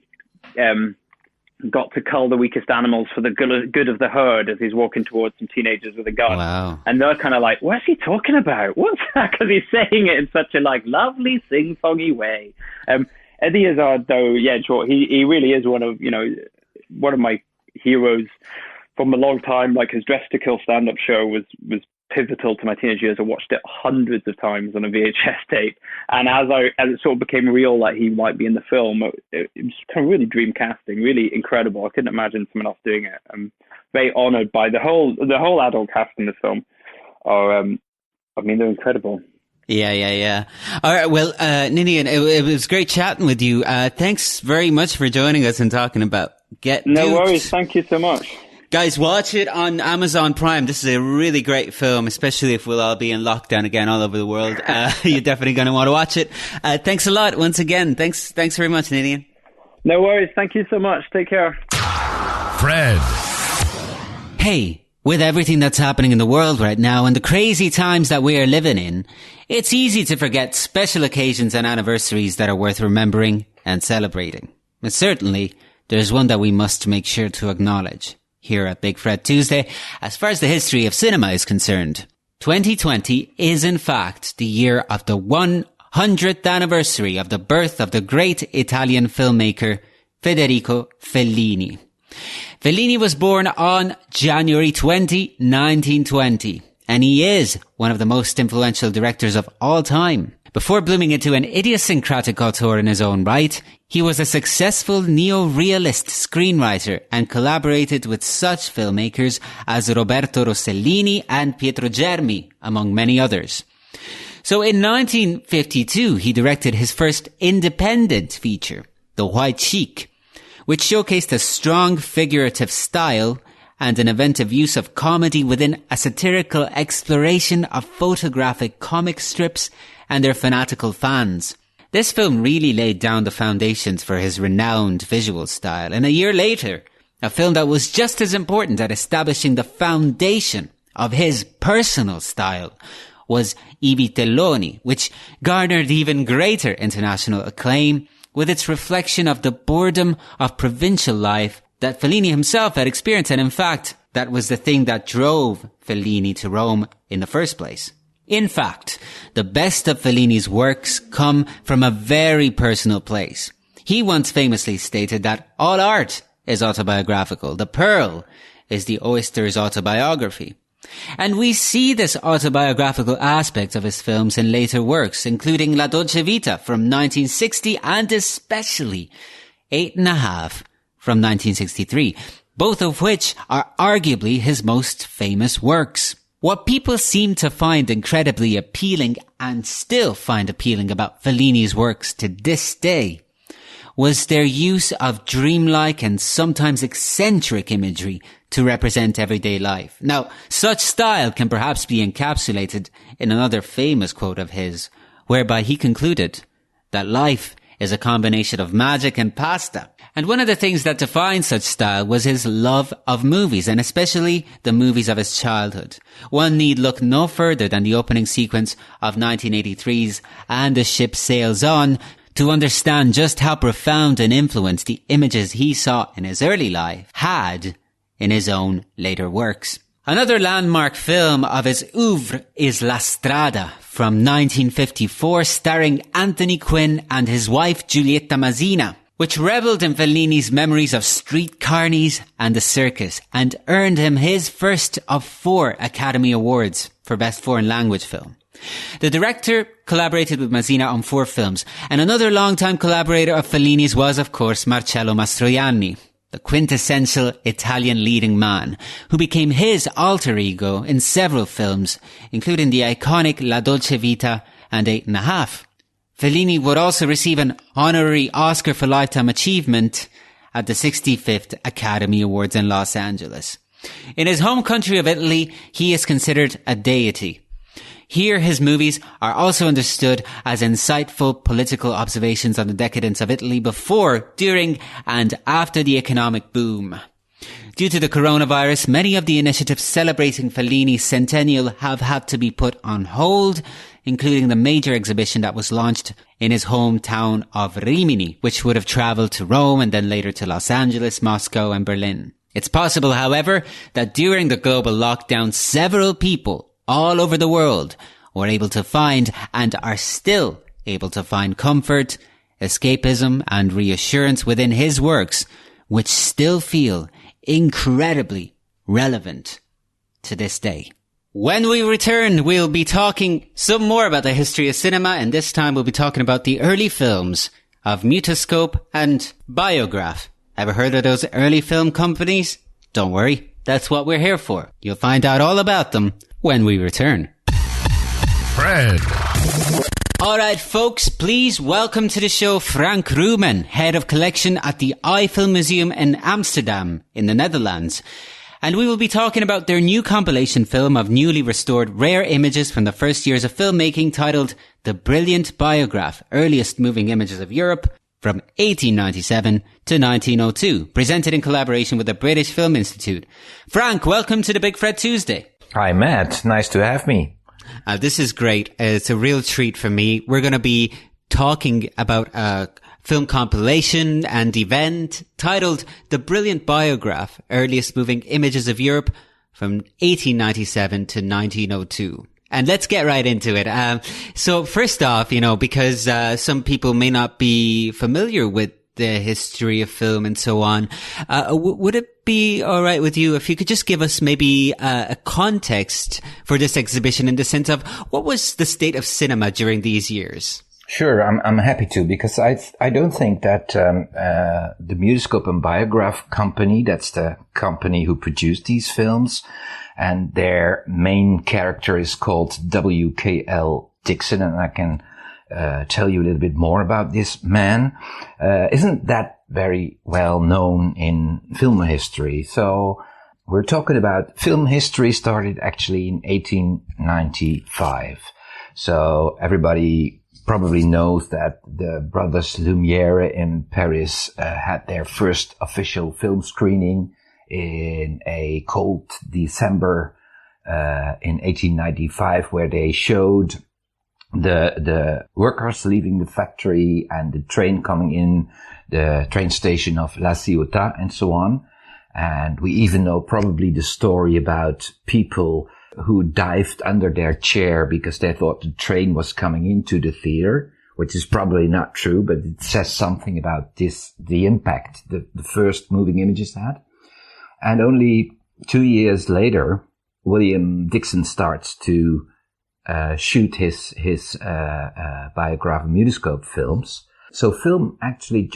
got to cull the weakest animals for the good of the herd as he's walking towards some teenagers with a gun. Wow. And they're kind of like, what's he talking about? What's that? Because he's saying it in such a, like, lovely sing-songy way. Eddie Izzard, though, yeah, sure, he really is one of my heroes from a long time. Like, his Dress to Kill stand-up show was pivotal to my teenage years. I watched it hundreds of times on a VHS tape, and as it sort of became real that he might be in the film, it was kind of really dream casting, really incredible. I couldn't imagine someone else doing it. I'm very honoured by the whole adult cast in this film. I mean, they're incredible. Yeah. All right, well, Ninian, it was great chatting with you. Thanks very much for joining us and talking about Get Duked. No worries, thank you so much. Guys, watch it on Amazon Prime. This is a really great film, especially if we'll all be in lockdown again all over the world. You're definitely going to want to watch it. Thanks a lot once again. Thanks very much, Ninian. No worries. Thank you so much. Take care. Fred. Hey, with everything that's happening in the world right now and the crazy times that we are living in, it's easy to forget special occasions and anniversaries that are worth remembering and celebrating. And certainly, there's one that we must make sure to acknowledge here at Big Fred Tuesday, as far as the history of cinema is concerned. 2020 is in fact the year of the 100th anniversary of the birth of the great Italian filmmaker Federico Fellini. Fellini was born on January 20, 1920, and he is one of the most influential directors of all time. Before blooming into an idiosyncratic auteur in his own right, he was a successful neo-realist screenwriter and collaborated with such filmmakers as Roberto Rossellini and Pietro Germi, among many others. So in 1952, he directed his first independent feature, The White Sheik, which showcased a strong figurative style and an inventive use of comedy within a satirical exploration of photographic comic strips and their fanatical fans. This film really laid down the foundations for his renowned visual style, and a year later, a film that was just as important at establishing the foundation of his personal style was I Vitelloni, which garnered even greater international acclaim with its reflection of the boredom of provincial life that Fellini himself had experienced, and in fact, that was the thing that drove Fellini to Rome in the first place. In fact, the best of Fellini's works come from a very personal place. He once famously stated that all art is autobiographical. The pearl is the oyster's autobiography. And we see this autobiographical aspect of his films in later works, including La Dolce Vita from 1960 and especially 8½ from 1963, both of which are arguably his most famous works. What people seem to find incredibly appealing and still find appealing about Fellini's works to this day was their use of dreamlike and sometimes eccentric imagery to represent everyday life. Now, such style can perhaps be encapsulated in another famous quote of his, whereby he concluded that life is a combination of magic and pasta. And one of the things that defined such style was his love of movies, and especially the movies of his childhood. One need look no further than the opening sequence of 1983's And the Ship Sails On to understand just how profound an influence the images he saw in his early life had in his own later works. Another landmark film of his oeuvre is La Strada from 1954, starring Anthony Quinn and his wife Giulietta Mazzina, which revelled in Fellini's memories of street carnies and the circus and earned him his first of 4 Academy Awards for Best Foreign Language Film. The director collaborated with Mazzina on 4 films, and another longtime collaborator of Fellini's was, of course, Marcello Mastroianni, the quintessential Italian leading man, who became his alter ego in several films, including the iconic La Dolce Vita and 8½. Fellini would also receive an honorary Oscar for Lifetime Achievement at the 65th Academy Awards in Los Angeles. In his home country of Italy, he is considered a deity. Here, his movies are also understood as insightful political observations on the decadence of Italy before, during, and after the economic boom. Due to the coronavirus, many of the initiatives celebrating Fellini's centennial have had to be put on hold, including the major exhibition that was launched in his hometown of Rimini, which would have travelled to Rome and then later to Los Angeles, Moscow and Berlin. It's possible, however, that during the global lockdown, several people all over the world were able to find and are still able to find comfort, escapism and reassurance within his works, which still feel incredibly relevant to this day. When we return, we'll be talking some more about the history of cinema, and this time we'll be talking about the early films of Mutoscope and Biograph. Ever heard of those early film companies? Don't worry, that's what we're here for. You'll find out all about them when we return. Fred. Alright folks, please welcome to the show Frank Roumen, Head of Collection at the iFilm Museum in Amsterdam in the Netherlands. And we will be talking about their new compilation film of newly restored rare images from the first years of filmmaking titled The Brilliant Biograph, Earliest Moving Images of Europe from 1897 to 1902, presented in collaboration with the British Film Institute. Frank, welcome to the Big Fred Tuesday. Hi, Matt. Nice to have me. This is great. It's a real treat for me. We're going to be talking about a film compilation and event titled The Brilliant Biograph, Earliest Moving Images of Europe from 1897 to 1902. And let's get right into it. So first off, because some people may not be familiar with the history of film and so on, would it be all right with you if you could just give us maybe a context for this exhibition in the sense of what was the state of cinema during these years? Sure, I'm happy to, because I don't think that the Mutoscope and Biograph company, that's the company who produced these films, and their main character is called W.K.L. Dixon, and I can tell you a little bit more about this man. Isn't that very well known in film history? So we're talking about film history started actually in 1895. So everybody probably knows that the brothers Lumiere in Paris had their first official film screening in a cold December in 1895, where they showed the workers leaving the factory and the train coming in, the train station of La Ciotat and so on. And we even know probably the story about people who dived under their chair because they thought the train was coming into the theater, which is probably not true, but it says something about the impact the first moving images had. And only 2 years later, William Dixon starts to shoot his Biograph and Mutoscope films. So film actually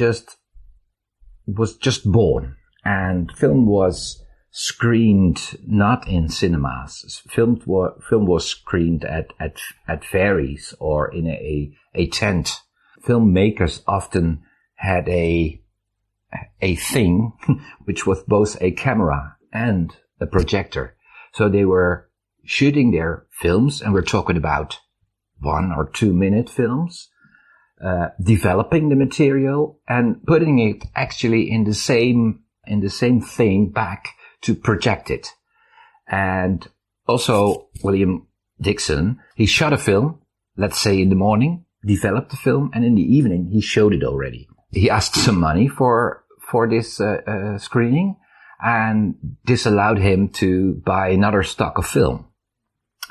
was just born, and film was screened not in cinemas. Film was screened at fairies or in a tent. Filmmakers often had a thing which was both a camera and a projector. So they were shooting their films, and we're talking about 1 or 2 minute films, developing the material and putting it actually in the same thing back to project it. And also William Dixon, he shot a film, let's say in the morning, developed the film, and in the evening he showed it already. He asked some money for this screening, and this allowed him to buy another stock of film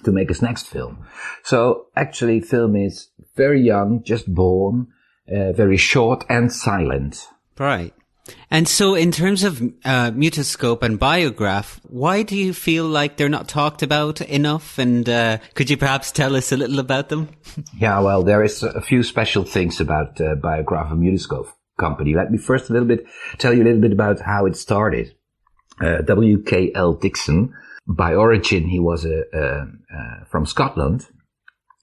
to make his next film. So actually film is very young, just born, very short and silent. Right. And so in terms of Mutoscope and Biograph, why do you feel like they're not talked about enough? And could you perhaps tell us a little about them? Yeah, well, there is a few special things about Biograph and Mutoscope company. Let me first tell you a little bit about how it started. W.K.L. Dixon, by origin, he was from Scotland.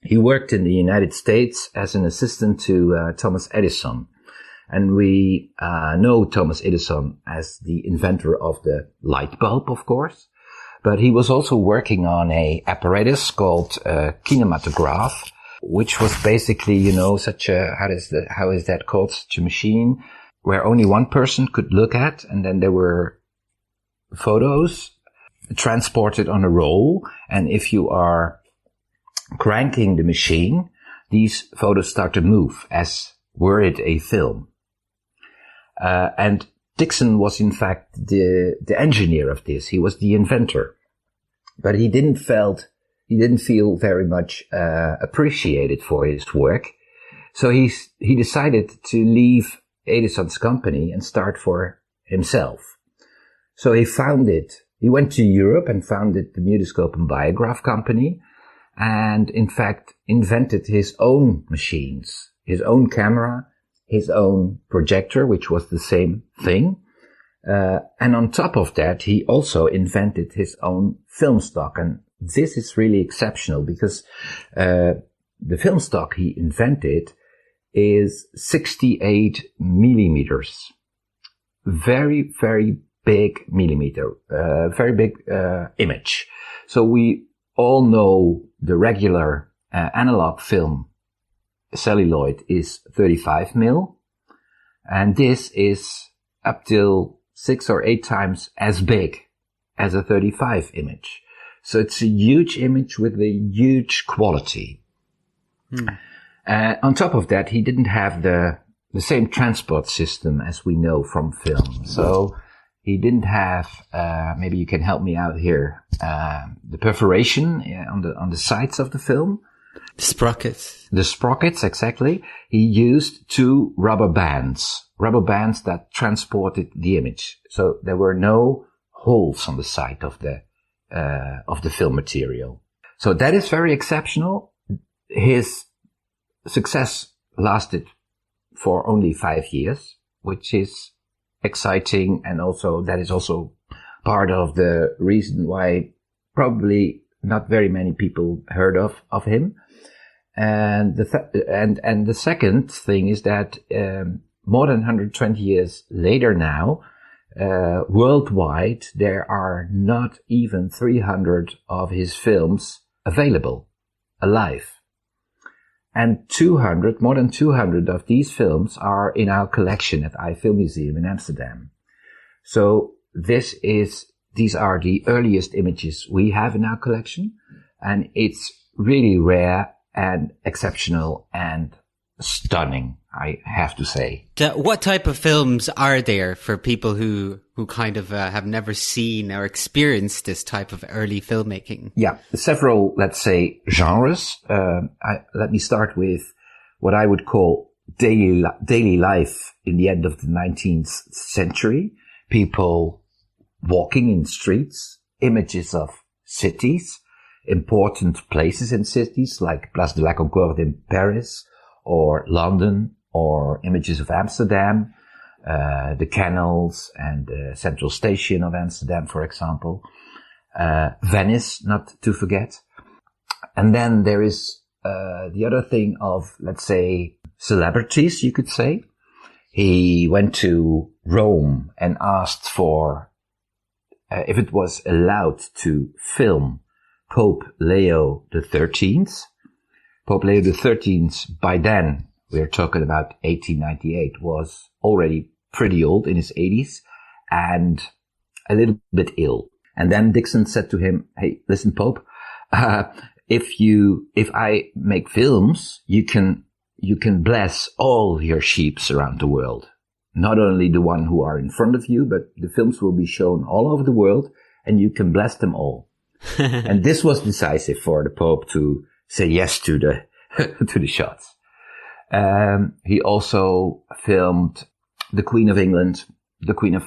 He worked in the United States as an assistant to Thomas Edison. And we know Thomas Edison as the inventor of the light bulb, of course. But he was also working on a apparatus called kinematograph, which was basically, you know, how is that called? Such a machine where only one person could look at, and then there were photos transported on a roll, and if you are cranking the machine, these photos start to move as were it a film. And Dixon was in fact the engineer of this. He was the inventor, but he didn't feel very much appreciated for his work. So he decided to leave Edison's company and start for himself. So he went to Europe and founded the Mutoscope and Biograph company, and in fact invented his own machines, his own camera, his own projector, which was the same thing. And on top of that, he also invented his own film stock. And this is really exceptional because the film stock he invented is 68 millimeters. Very, very big millimeter, very big image. So we all know the regular analog film celluloid is 35 mil, and this is up till 6 or 8 times as big as a 35 image. So it's a huge image with a huge quality. On top of that, he didn't have the same transport system as we know from film. So he didn't have, maybe you can help me out here, the perforation on the sides of the film. Sprockets. The sprockets, exactly. He used 2 rubber bands that transported the image. So there were no holes on the side of the film material. So that is very exceptional. His success lasted for only 5 years, which is exciting, and also that is also part of the reason why probably not very many people heard of him. And the second thing is that more than 120 years later now, worldwide there are not even 300 of his films available alive. And more than 200 of these films are in our collection at iFilm Museum in Amsterdam. So these are the earliest images we have in our collection, and it's really rare and exceptional and stunning, I have to say. What type of films are there for people who kind of have never seen or experienced this type of early filmmaking? Yeah, several, let's say, genres. Let me start with what I would call daily life in the end of the 19th century. People walking in streets, images of cities, important places in cities like Place de la Concorde in Paris or London, or images of Amsterdam, the canals and the central station of Amsterdam, for example, Venice, not to forget. And then there is the other thing of, let's say, celebrities, you could say. He went to Rome and asked for if it was allowed to film Pope Leo XIII. Pope Leo XIII, by then, we're talking about 1898, was already pretty old, in his 80s, and a little bit ill. And then Dixon said to him, "Hey, listen, Pope, if I make films, you can bless all your sheeps around the world. Not only the one who are in front of you, but the films will be shown all over the world, and you can bless them all." And this was decisive for the Pope to say yes to the shots. He also filmed the Queen of England, the Queen of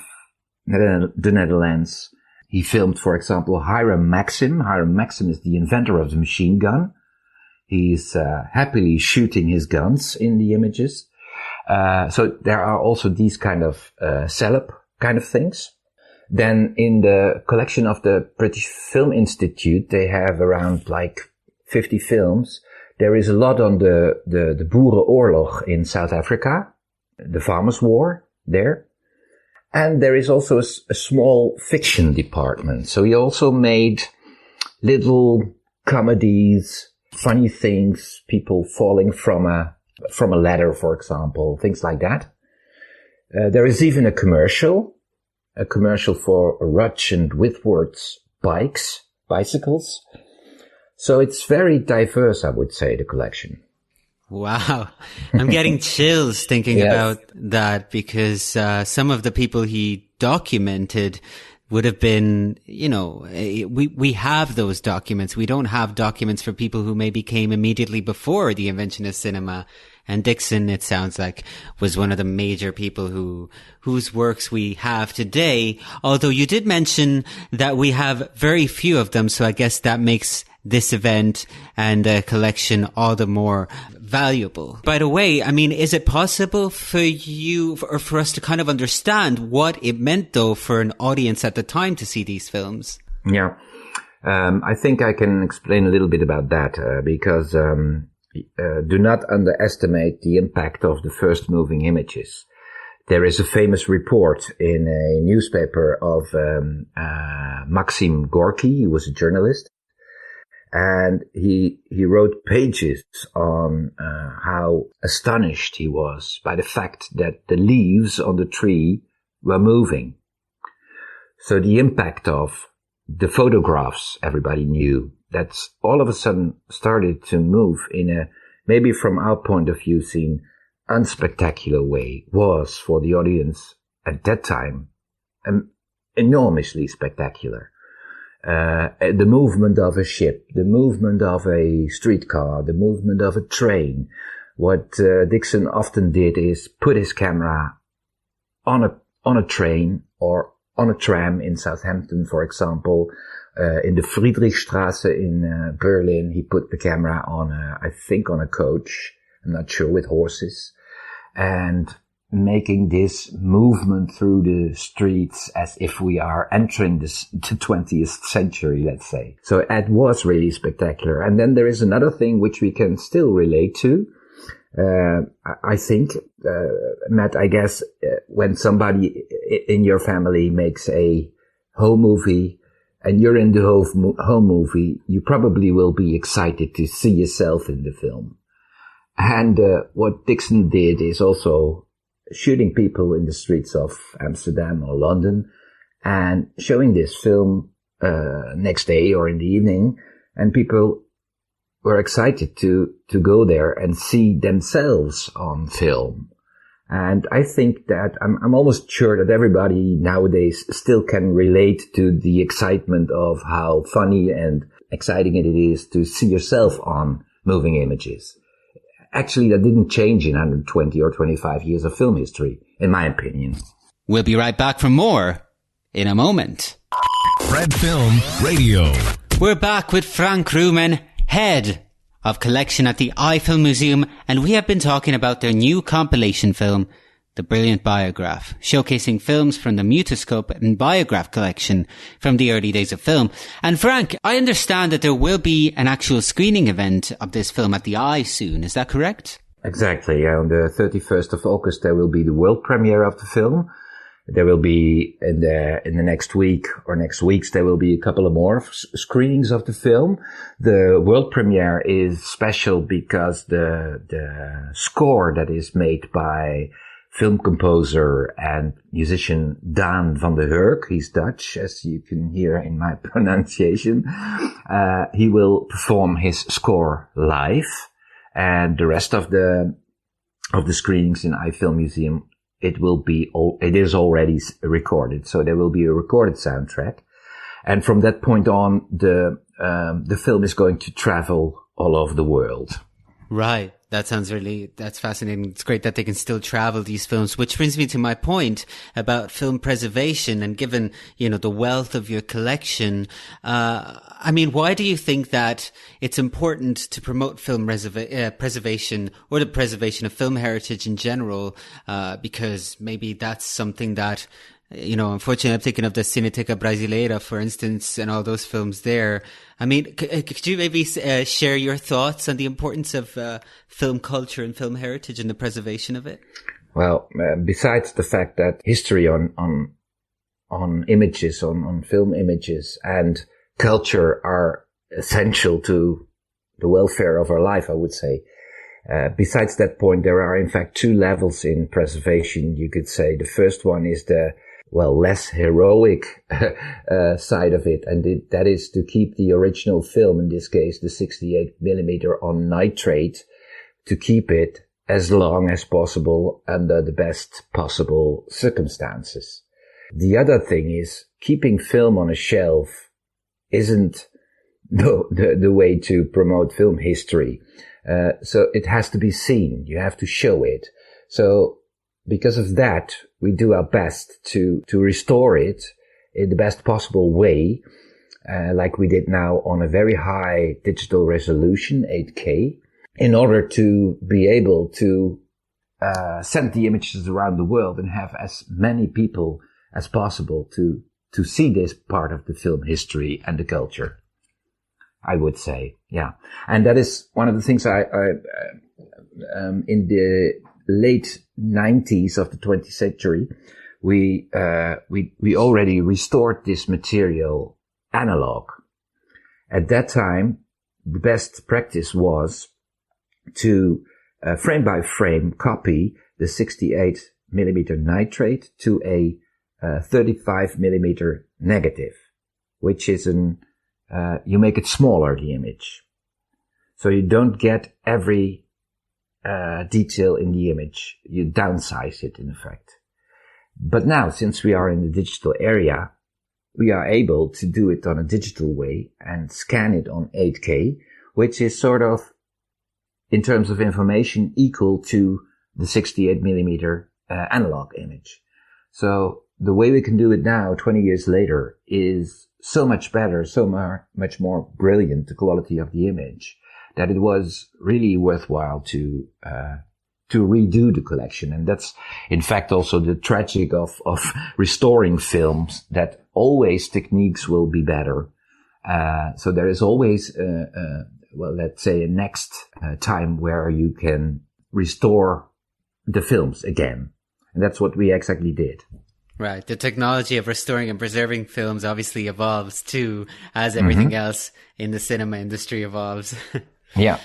the Netherlands. He filmed, for example, Hiram Maxim. Hiram Maxim is the inventor of the machine gun. He's happily shooting his guns in the images. So there are also these kind of celeb kind of things. Then in the collection of the British Film Institute, they have around like 50 films. There is a lot on the Boerenoorlog in South Africa, the Farmers' War there. And there is also a small fiction department. So he also made little comedies, funny things, people falling from a ladder, for example, things like that. There is even a commercial for Rudge and Whitworth's bicycles. So it's very diverse, I would say, the collection. Wow. I'm getting chills thinking about that, because some of the people he documented would have been, we have those documents. We don't have documents for people who maybe came immediately before the invention of cinema. And Dixon, it sounds like, was one of the major people whose works we have today. Although you did mention that we have very few of them. So I guess that makes this event and the collection all the more valuable. By the way, I mean, is it possible for you or for us to kind of understand what it meant, though, for an audience at the time to see these films? Yeah. I think I can explain a little bit about that, because do not underestimate the impact of the first moving images. There is a famous report in a newspaper of Maxim Gorky. He was a journalist, and he wrote pages on how astonished he was by the fact that the leaves on the tree were moving. So the impact of the photographs everybody knew, that's all of a sudden started to move in a, maybe from our point of view, seen unspectacular way, was for the audience at that time enormously spectacular. The movement of a ship, the movement of a streetcar, the movement of a train. What Dixon often did is put his camera on a train or on a tram in Southampton, for example. In the Friedrichstrasse in Berlin, he put the camera on a coach, I'm not sure, with horses, and making this movement through the streets as if we are entering the 20th century, let's say. So it was really spectacular. And then there is another thing which we can still relate to. I think, Matt, I guess when somebody in your family makes a home movie and you're in the home movie, you probably will be excited to see yourself in the film. And what Dixon did is also shooting people in the streets of Amsterdam or London and showing this film next day or in the evening, and people were excited to go there and see themselves on film. And I think that I'm almost sure that everybody nowadays still can relate to the excitement of how funny and exciting it is to see yourself on moving images. Actually, that didn't change in 120 or 25 years of film history, in my opinion. We'll be right back for more in a moment. Fred Film Radio. We're back with Frank Roumen, head of collection at the iFilm Museum, and we have been talking about their new compilation film, The Brilliant Biograph, showcasing films from the Mutoscope and Biograph collection from the early days of film. And Frank, I understand that there will be an actual screening event of this film at the Eye soon. Is that correct? Exactly. On the 31st of August, there will be the world premiere of the film. There will be in the next week or next weeks, there will be a couple of more screenings of the film. The world premiere is special because the score that is made by film composer and musician Daan van der Hurk, he's Dutch, as you can hear in my pronunciation. He will perform his score live, and the rest of the screenings in iFilm Museum, it is already recorded, so there will be a recorded soundtrack. And from that point on, the film is going to travel all over the world. Right. That's fascinating. It's great that they can still travel these films, which brings me to my point about film preservation. And given, the wealth of your collection, why do you think that it's important to promote film preservation or the preservation of film heritage in general? Because maybe that's something that, unfortunately, I'm thinking of the Cineteca Brasileira, for instance, and all those films there. I mean, could you maybe share your thoughts on the importance of film culture and film heritage and the preservation of it? Well, besides the fact that history on images, on film images and culture are essential to the welfare of our life, I would say. Besides that point, there are in fact two levels in preservation, you could say. The first one is the, less heroic side of it, and that is to keep the original film, in this case the 68mm on nitrate, to keep it as long as possible under the best possible circumstances. The other thing is keeping film on a shelf isn't the way to promote film history. So it has to be seen. You have to show it. So because of that, we do our best to restore it in the best possible way, like we did now on a very high digital resolution, 8K, in order to be able to send the images around the world and have as many people as possible to see this part of the film history and the culture, I would say. Yeah. And that is one of the things in the late 90s of the 20th century, we already restored this material analog. At that time, the best practice was to frame by frame copy the 68mm nitrate to a 35mm negative, which is you make it smaller, the image. So you don't get every detail in the image. You downsize it, in effect. But now, since we are in the digital area, we are able to do it on a digital way and scan it on 8K, which is sort of, in terms of information, equal to the 68mm analog image. So the way we can do it now, 20 years later, is so much better, so much more brilliant, the quality of the image, that it was really worthwhile to redo the collection. And that's, in fact, also the tragic of restoring films, that always techniques will be better. So there is always, let's say a next time where you can restore the films again. And that's what we exactly did. Right. The technology of restoring and preserving films obviously evolves too, as everything else in the cinema industry evolves. Yeah.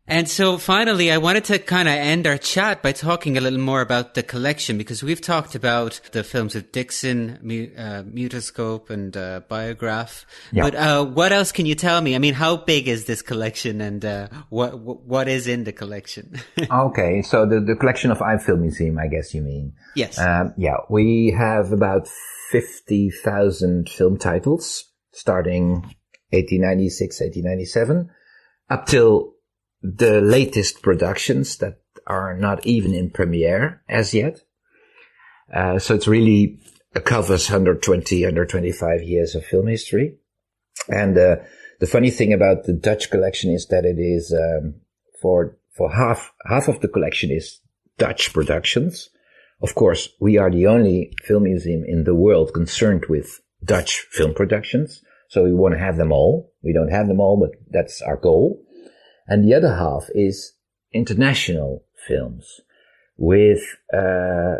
And so finally, I wanted to kind of end our chat by talking a little more about the collection, because we've talked about the films of Dixon, Mutoscope and Biograph. Yeah. But what else can you tell me? I mean, how big is this collection, and what is in the collection? Okay, so the collection of iFilm Museum, I guess you mean. Yes. Yeah, we have about 50,000 film titles, starting 1896, 1897, up till the latest productions that are not even in premiere as yet. So it's really covers 125 years of film history. And the funny thing about the Dutch collection is that it is for half of the collection is Dutch productions. Of course, we are the only film museum in the world concerned with Dutch film productions. So we want to have them all. We don't have them all, but that's our goal. And the other half is international films with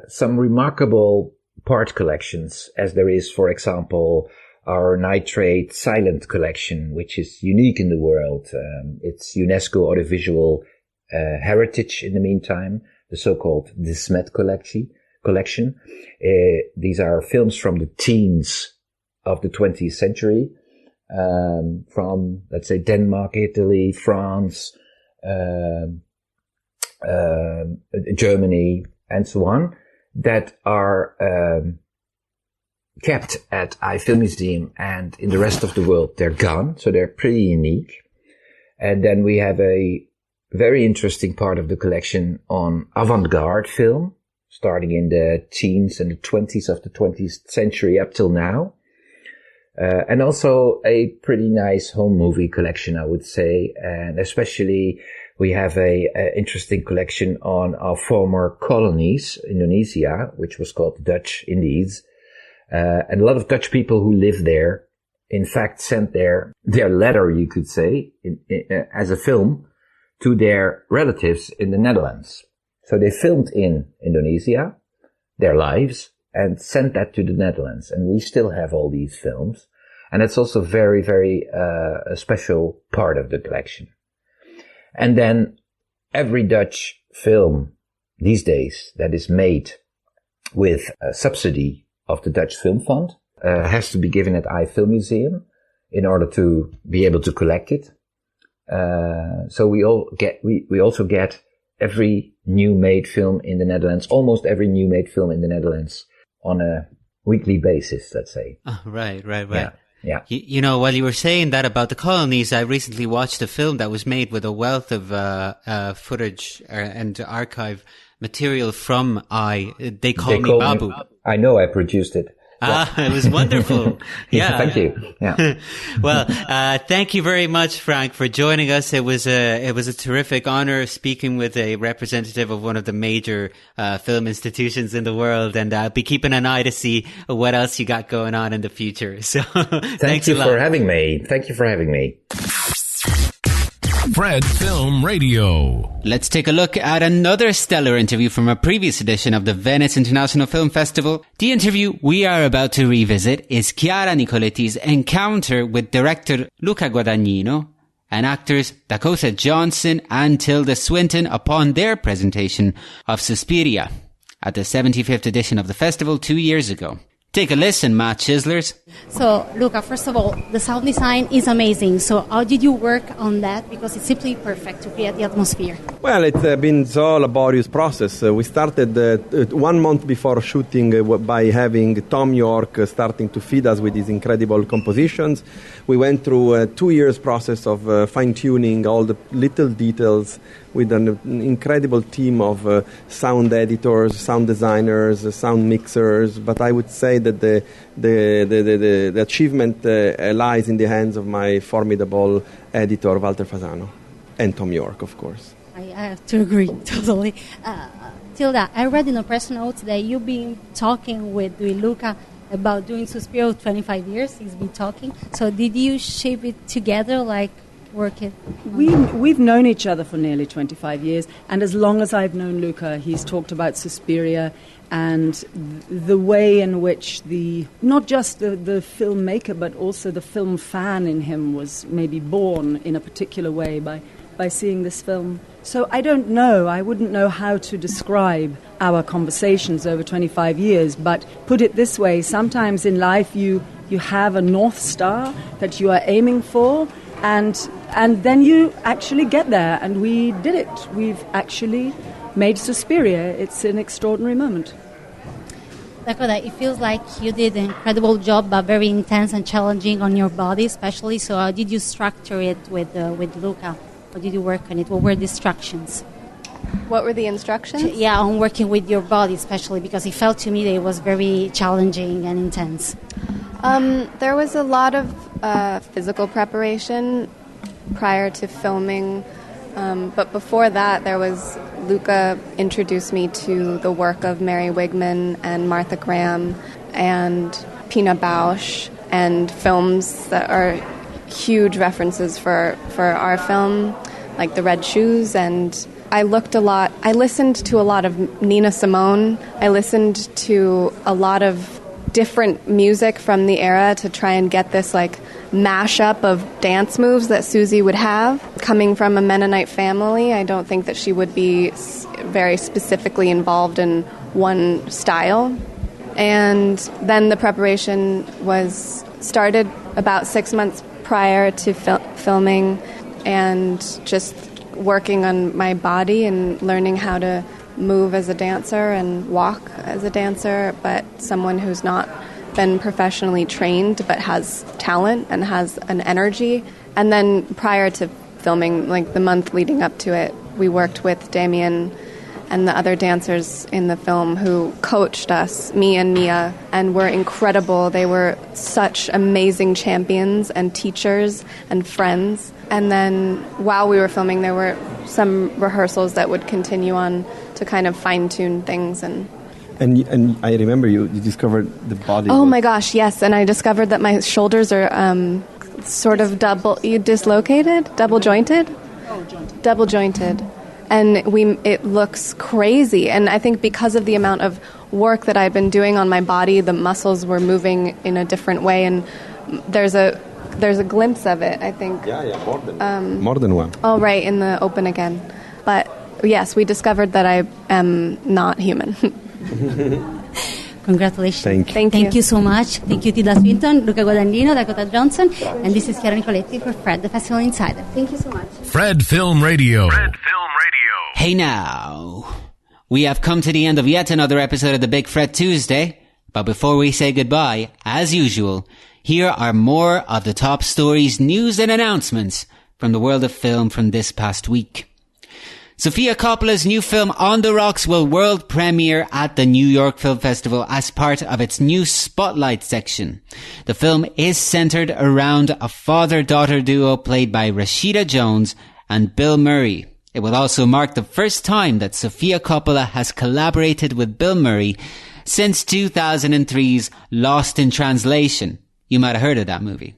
some remarkable part collections, as there is, for example, our nitrate silent collection, which is unique in the world. It's UNESCO Audiovisual Heritage in the meantime, the so-called De Smet collection. These are films from the teens of the 20th century. From, let's say, Denmark, Italy, France, Germany, and so on, that are kept at iFilm Museum, and in the rest of the world they're gone, so they're pretty unique. And then we have a very interesting part of the collection on avant-garde film, starting in the teens and the 20s of the 20th century up till now. And also a pretty nice home movie collection, I would say. And especially we have a interesting collection on our former colonies, Indonesia, which was called the Dutch Indies. And a lot of Dutch people who live there, in fact, sent their letter, you could say, as a film to their relatives in the Netherlands. So they filmed in Indonesia, their lives, and sent that to the Netherlands. And we still have all these films. And it's also very, very a special part of the collection. And then every Dutch film these days that is made with a subsidy of the Dutch Film Fund has to be given at iFilm Museum in order to be able to collect it. So we also get every new made film in the Netherlands, almost every new made film in the Netherlands on a weekly basis, let's say. Oh, right. Yeah. You know, while you were saying that about the colonies, I recently watched a film that was made with a wealth of footage and archive material from They Call Me Babu. I know, I produced it. It was wonderful. Yeah. Thank you. Yeah. Well, thank you very much, Frank, for joining us. It was a terrific honor speaking with a representative of one of the major film institutions in the world, and I'll be keeping an eye to see what else you got going on in the future. So thank you for having me. Thank you for having me. Fred Film Radio. Let's take a look at another stellar interview from a previous edition of the Venice International Film Festival. The interview we are about to revisit is Chiara Nicoletti's encounter with director Luca Guadagnino and actors Dakota Johnson and Tilda Swinton upon their presentation of Suspiria at the 75th edition of the festival 2 years ago. Take a listen, Matt Chislers. So, Luca, first of all, the sound design is amazing. So how did you work on that? Because it's simply perfect to create the atmosphere. Well, it's been so laborious process. We started 1 month before shooting by having Tom York starting to feed us with these incredible compositions. We went through a 2 years process of fine-tuning all the little details with an incredible team of sound editors, sound designers, sound mixers. But I would say that the achievement lies in the hands of my formidable editor, Walter Fasano, and Tom York, of course. I have to agree, totally. Tilda, I read in a press note that you've been talking with Luca about doing Suspiria 25 years. He's been talking. So did you shape it together, like work it? We've known each other for nearly 25 years, and as long as I've known Luca, he's talked about Suspiria and the way in which not just the filmmaker, but also the film fan in him was maybe born in a particular way by seeing this film. So I don't know, I wouldn't know how to describe our conversations over 25 years, but put it this way, sometimes in life you have a North Star that you are aiming for, and then you actually get there, and we did it. We've actually made Suspiria. It's an extraordinary moment. Dakota, it feels like you did an incredible job, but very intense and challenging on your body, especially. So how did you structure it with Luca? How did you work on it? What were the instructions? What were the instructions? Yeah, on working with your body, especially, because it felt to me that it was very challenging and intense. There was a lot of physical preparation prior to filming, but before that, Luca introduced me to the work of Mary Wigman and Martha Graham and Pina Bausch, and films that are huge references for our film, like The Red Shoes. And I listened to a lot of Nina Simone. I listened to a lot of different music from the era to try and get this like mashup of dance moves that Susie would have. Coming from a Mennonite family, I don't think that she would be very specifically involved in one style. And then the preparation was started about 6 months prior to filming, and just working on my body and learning how to move as a dancer and walk as a dancer, but someone who's not been professionally trained but has talent and has an energy. And then prior to filming, like the month leading up to it, we worked with Damien and the other dancers in the film who coached us, me and Mia, and were incredible. They were such amazing champions and teachers and friends. And then while we were filming, there were some rehearsals that would continue on to kind of fine-tune things. And I remember you discovered the body. Oh my gosh, yes. And I discovered that my shoulders are sort of double jointed. and it looks crazy. And I think because of the amount of work that I've been doing on my body, the muscles were moving in a different way, and there's a glimpse of it, I think. More than one. Oh, right, in the Open Again. But yes, we discovered that I am not human. Congratulations. Thank you. Thank you so much. Thank you, Tilda Swinton, Luca Guadagnino, Dakota Johnson, and this is Chiara Nicoletti for Fred, the Festival Insider. Thank you so much. Fred Film Radio. Hey now, we have come to the end of yet another episode of the Big Fred Tuesday, but before we say goodbye, as usual, here are more of the top stories, news and announcements from the world of film from this past week. Sofia Coppola's new film On the Rocks will world premiere at the New York Film Festival as part of its new Spotlight section. The film is centered around a father-daughter duo played by Rashida Jones and Bill Murray. It will also mark the first time that Sofia Coppola has collaborated with Bill Murray since 2003's Lost in Translation. You might have heard of that movie.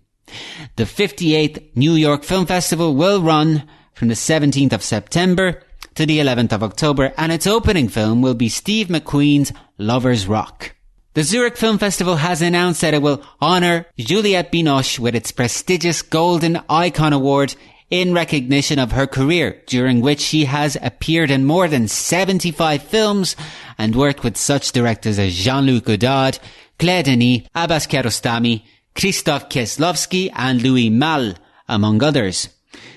The 58th New York Film Festival will run from the 17th of September to the 11th of October, and its opening film will be Steve McQueen's Lovers Rock. The Zurich Film Festival has announced that it will honour Juliette Binoche with its prestigious Golden Icon Award in recognition of her career, during which she has appeared in more than 75 films and worked with such directors as Jean-Luc Godard, Claire Denis, Abbas Kiarostami, Krzysztof Kieslowski and Louis Malle, among others.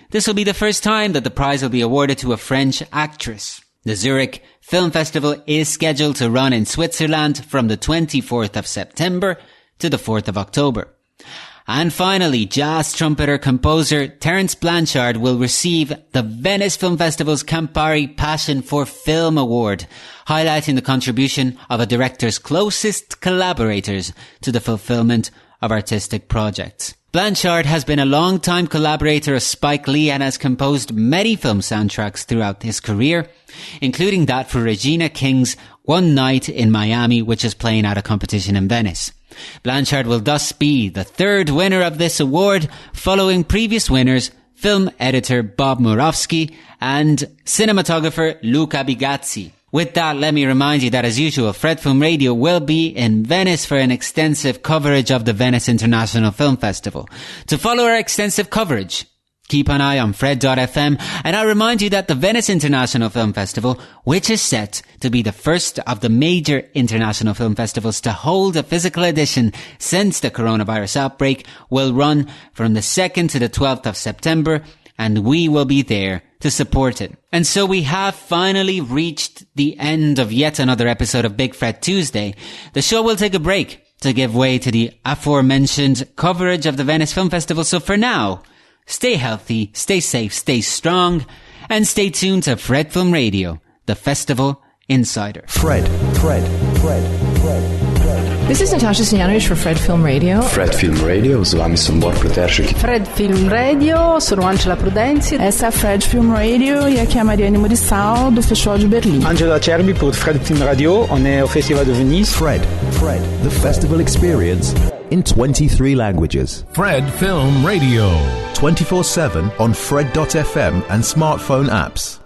This will be the first time that the prize will be awarded to a French actress. The Zurich Film Festival is scheduled to run in Switzerland from the 24th of September to the 4th of October. And finally, jazz trumpeter-composer Terence Blanchard will receive the Venice Film Festival's Campari Passion for Film Award, highlighting the contribution of a director's closest collaborators to the fulfillment of artistic projects. Blanchard has been a long-time collaborator of Spike Lee and has composed many film soundtracks throughout his career, including that for Regina King's One Night in Miami, which is playing at a competition in Venice. Blanchard will thus be the third winner of this award, following previous winners, film editor Bob Murawski and cinematographer Luca Bigazzi. With that, let me remind you that, as usual, Fred Film Radio will be in Venice for an extensive coverage of the Venice International Film Festival. To follow our extensive coverage, keep an eye on Fred.fm, and I remind you that the Venice International Film Festival, which is set to be the first of the major international film festivals to hold a physical edition since the coronavirus outbreak, will run from the 2nd to the 12th of September, and we will be there to support it. And so we have finally reached the end of yet another episode of Big Fred Tuesday. The show will take a break to give way to the aforementioned coverage of the Venice Film Festival. So for now, stay healthy, stay safe, stay strong, and stay tuned to Fred Film Radio, the Festival Insider. Fred. This is Natasha Stojanovic for Fred Film Radio. Fred Film Radio, z vami sam Bor Proteršek. Fred Film Radio, sono Angela Prudenzi. Essa é a Fred Film Radio e aqui é a Mariane Murissal do Festival de Berlim. Angela Cerbi pour Fred Film Radio, on est au Festival de Venise. Fred, the festival experience in 23 languages. Fred Film Radio. 24/7 on Fred.fm and smartphone apps.